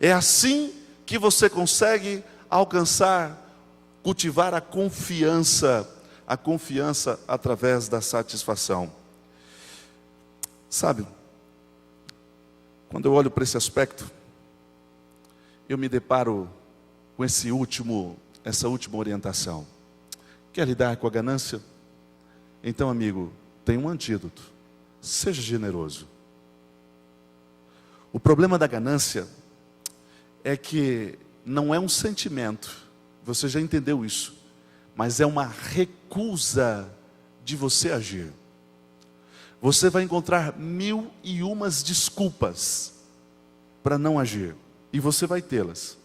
É assim que você consegue alcançar, cultivar a confiança através da satisfação. Sabe, quando eu olho para esse aspecto, eu me deparo com essa última orientação. Quer lidar com a ganância? Então, amigo, tem um antídoto. Seja generoso. O problema da ganância é que não é um sentimento, você já entendeu isso, mas é uma recusa de você agir. Você vai encontrar 1001 desculpas para não agir, e você vai tê-las.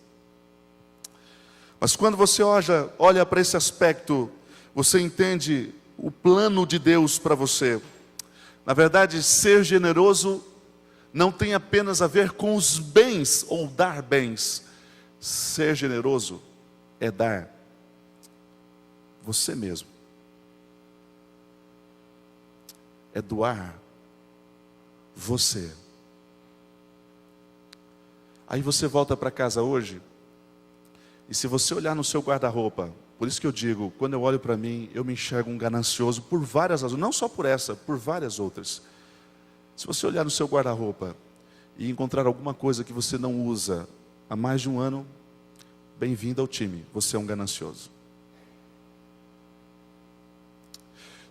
Mas quando você olha para esse aspecto, você entende o plano de Deus para você. Na verdade, ser generoso não tem apenas a ver com os bens ou dar bens. Ser generoso é dar você mesmo. É doar você. Aí você volta para casa hoje, e se você olhar no seu guarda-roupa, por isso que eu digo, quando eu olho para mim, eu me enxergo um ganancioso por várias razões, não só por essa, por várias outras. Se você olhar no seu guarda-roupa e encontrar alguma coisa que você não usa há mais de um ano, bem-vindo ao time, você é um ganancioso.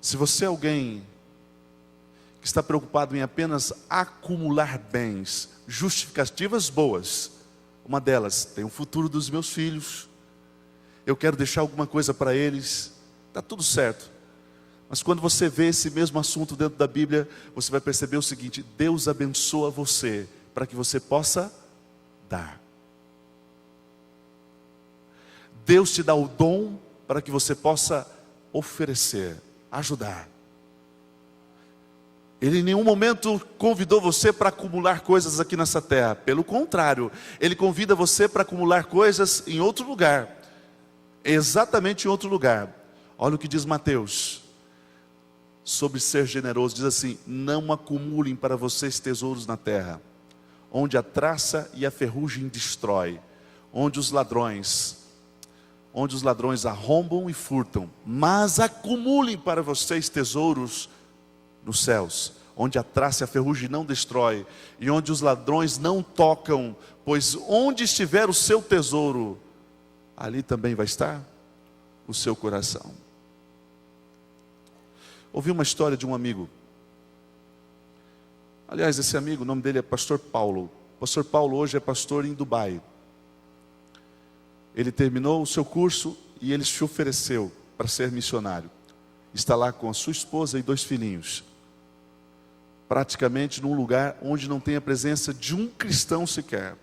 Se você é alguém que está preocupado em apenas acumular bens, justificativas boas, uma delas, tem o futuro dos meus filhos, eu quero deixar alguma coisa para eles, está tudo certo. Mas quando você vê esse mesmo assunto dentro da Bíblia, você vai perceber o seguinte: Deus abençoa você para que você possa dar. Deus te dá o dom para que você possa oferecer, ajudar. Ele em nenhum momento convidou você para acumular coisas aqui nessa terra. Pelo contrário, Ele convida você para acumular coisas em outro lugar. Exatamente em outro lugar. Olha o que diz Mateus sobre ser generoso. Diz assim: não acumulem para vocês tesouros na terra, onde a traça e a ferrugem destrói, onde os ladrões arrombam e furtam. Mas acumulem para vocês tesouros nos céus, onde a traça e a ferrugem não destrói, e onde os ladrões não tocam, pois onde estiver o seu tesouro, ali também vai estar o seu coração. Ouvi uma história de um amigo. Aliás, esse amigo, o nome dele é Pastor Paulo. O Pastor Paulo hoje é pastor em Dubai. Ele terminou o seu curso e ele se ofereceu para ser missionário. Está lá com a sua esposa e 2 filhinhos. Praticamente num lugar onde não tem a presença de um cristão sequer.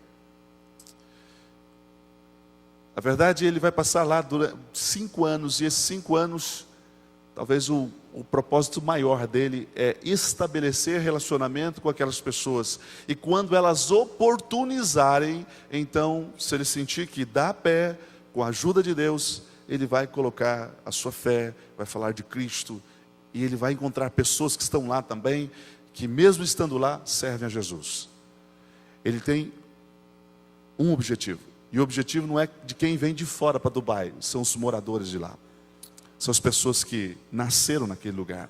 Na verdade, ele vai passar lá durante 5 anos, e esses 5 anos, talvez o propósito maior dele é estabelecer relacionamento com aquelas pessoas. E quando elas oportunizarem, então, se ele sentir que dá pé, com a ajuda de Deus, ele vai colocar a sua fé, vai falar de Cristo, e ele vai encontrar pessoas que estão lá também, que mesmo estando lá, servem a Jesus. Ele tem um objetivo, e o objetivo não é de quem vem de fora para Dubai, são os moradores de lá. São as pessoas que nasceram naquele lugar.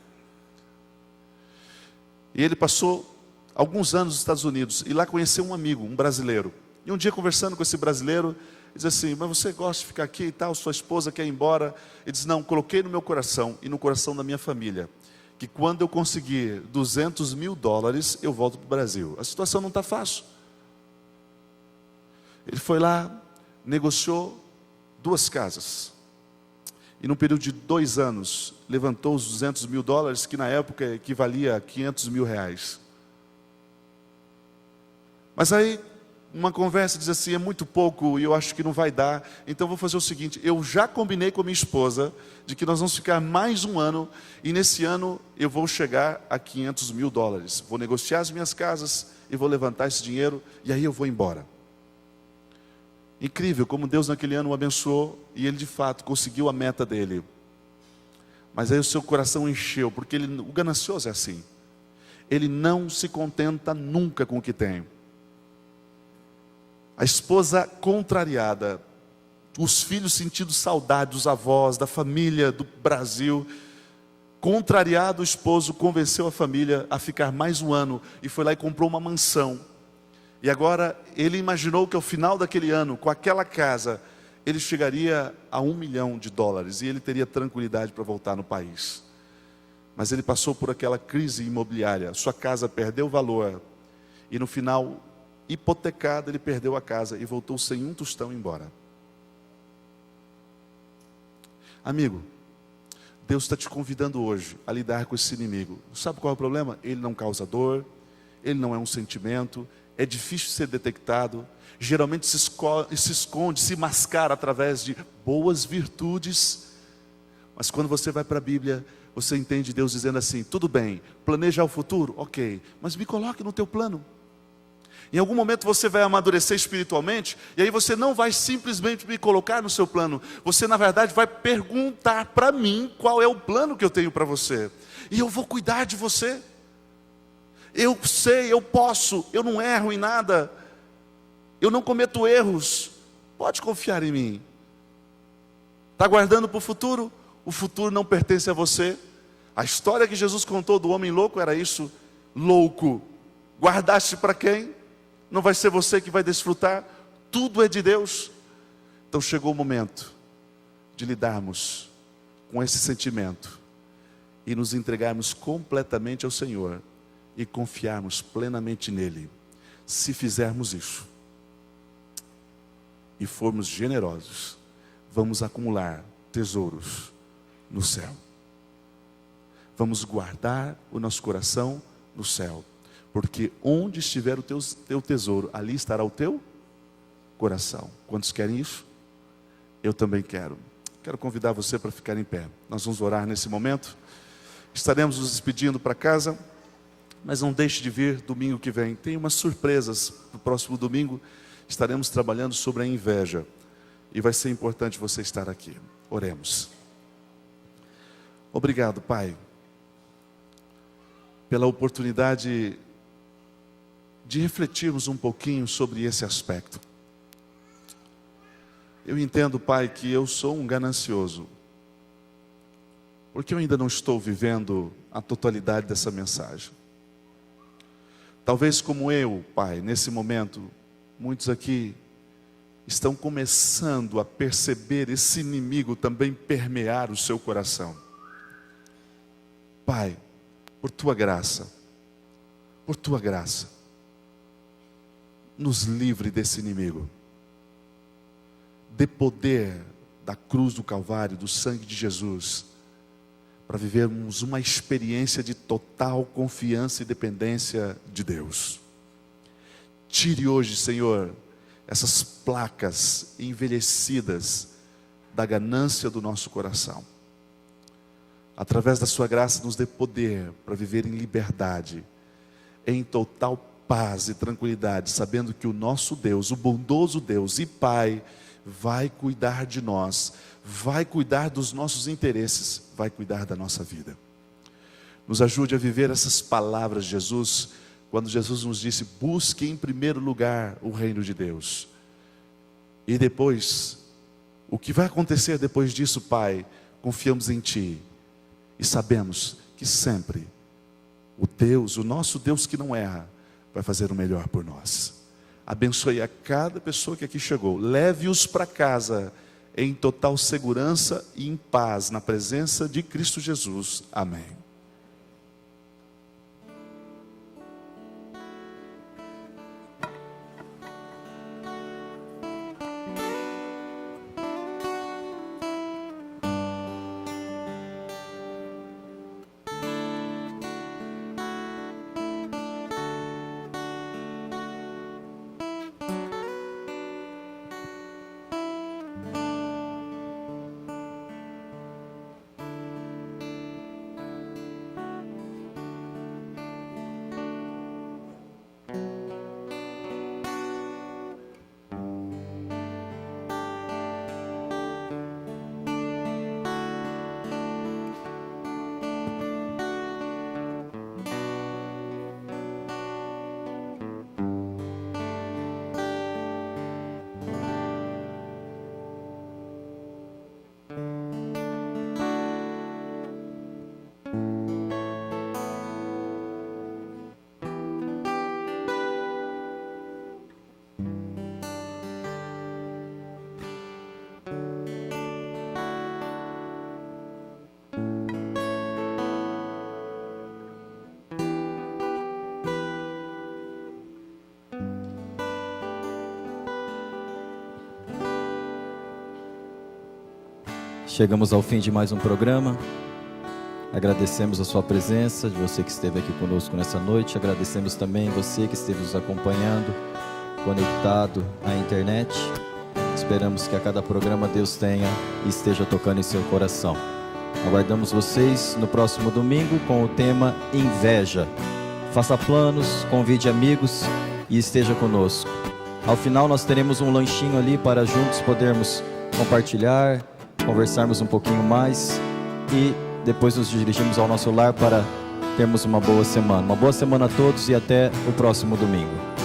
E ele passou alguns anos nos Estados Unidos, e lá conheceu um amigo, um brasileiro. E um dia conversando com esse brasileiro, ele diz assim: mas você gosta de ficar aqui e tal, sua esposa quer ir embora? Ele diz: não, coloquei no meu coração e no coração da minha família, que quando eu conseguir $200 mil, eu volto para o Brasil. A situação não está fácil. Ele foi lá, negociou 2 casas. E num período de 2 anos, levantou os $200 mil, que na época equivalia a R$500 mil. Mas aí, uma conversa diz assim: é muito pouco e eu acho que não vai dar, então vou fazer o seguinte, eu já combinei com a minha esposa, de que nós vamos ficar mais 1 ano, e nesse ano eu vou chegar a $500 mil. Vou negociar as minhas casas, e vou levantar esse dinheiro, e aí eu vou embora. Incrível como Deus naquele ano o abençoou, e ele de fato conseguiu a meta dele. Mas aí o seu coração encheu, porque o ganancioso é assim. Ele não se contenta nunca com o que tem. A esposa contrariada, os filhos sentindo saudade dos avós, da família do Brasil. Contrariado, o esposo convenceu a família a ficar mais 1 ano, e foi lá e comprou uma mansão. E agora ele imaginou que ao final daquele ano, com aquela casa, ele chegaria a $1 milhão, e ele teria tranquilidade para voltar no país. Mas ele passou por aquela crise imobiliária, sua casa perdeu valor, e no final, hipotecado, ele perdeu a casa e voltou sem um tostão embora. Amigo, Deus está te convidando hoje a lidar com esse inimigo. Sabe qual é o problema? Ele não causa dor, ele não é um sentimento, é difícil ser detectado, geralmente se esconde, se mascara através de boas virtudes. Mas quando você vai para a Bíblia, você entende Deus dizendo assim: tudo bem, planejar o futuro? Ok, mas me coloque no teu plano. Em algum momento você vai amadurecer espiritualmente, e aí você não vai simplesmente me colocar no seu plano, você na verdade vai perguntar para mim qual é o plano que eu tenho para você, e eu vou cuidar de você. Eu sei, eu posso, eu não erro em nada, eu não cometo erros, pode confiar em mim. Está guardando para o futuro? O futuro não pertence a você. A história que Jesus contou do homem louco era isso: louco, guardaste para quem? Não vai ser você que vai desfrutar, tudo é de Deus. Então chegou o momento de lidarmos com esse sentimento e nos entregarmos completamente ao Senhor e confiarmos plenamente nele. Se fizermos isso e formos generosos, vamos acumular tesouros no céu. Vamos guardar o nosso coração no céu, porque onde estiver o teu tesouro, ali estará o teu coração. Quantos querem isso? eu também quero. Quero convidar você para ficar em pé. Nós vamos orar nesse momento. Estaremos nos despedindo para casa, mas não deixe de vir domingo que vem. Tem umas surpresas para o próximo domingo. Estaremos trabalhando sobre a inveja. E vai ser importante você estar aqui. Oremos. Obrigado, Pai, pela oportunidade de refletirmos um pouquinho sobre esse aspecto. Eu entendo, Pai, que eu sou um ganancioso, porque eu ainda não estou vivendo a totalidade dessa mensagem. Talvez como eu, Pai, nesse momento, muitos aqui estão começando a perceber esse inimigo também permear o seu coração. Pai, por Tua graça, nos livre desse inimigo. Dê poder da cruz do Calvário, do sangue de Jesus, para vivermos uma experiência de total confiança e dependência de Deus. Tire hoje, Senhor, essas placas envelhecidas da ganância do nosso coração. Através da sua graça, nos dê poder para viver em liberdade, em total paz e tranquilidade, sabendo que o nosso Deus, o bondoso Deus e Pai, vai cuidar de nós, vai cuidar dos nossos interesses, vai cuidar da nossa vida. Nos ajude a viver essas palavras de Jesus, quando Jesus nos disse: busque em primeiro lugar o reino de Deus. E depois, o que vai acontecer depois disso, Pai, confiamos em Ti. E sabemos que sempre o Deus, o nosso Deus que não erra, vai fazer o melhor por nós. Abençoe a cada pessoa que aqui chegou. Leve-os para casa em total segurança e em paz, na presença de Cristo Jesus. Amém. Chegamos ao fim de mais um programa. Agradecemos a sua presença, de você que esteve aqui conosco nessa noite. Agradecemos também você que esteve nos acompanhando, conectado à internet. Esperamos que a cada programa Deus tenha e esteja tocando em seu coração. Aguardamos vocês no próximo domingo com o tema Inveja. Faça planos, convide amigos e esteja conosco. Ao final nós teremos um lanchinho ali para juntos podermos compartilhar, conversarmos um pouquinho mais e depois nos dirigimos ao nosso lar para termos uma boa semana. Uma boa semana a todos e até o próximo domingo.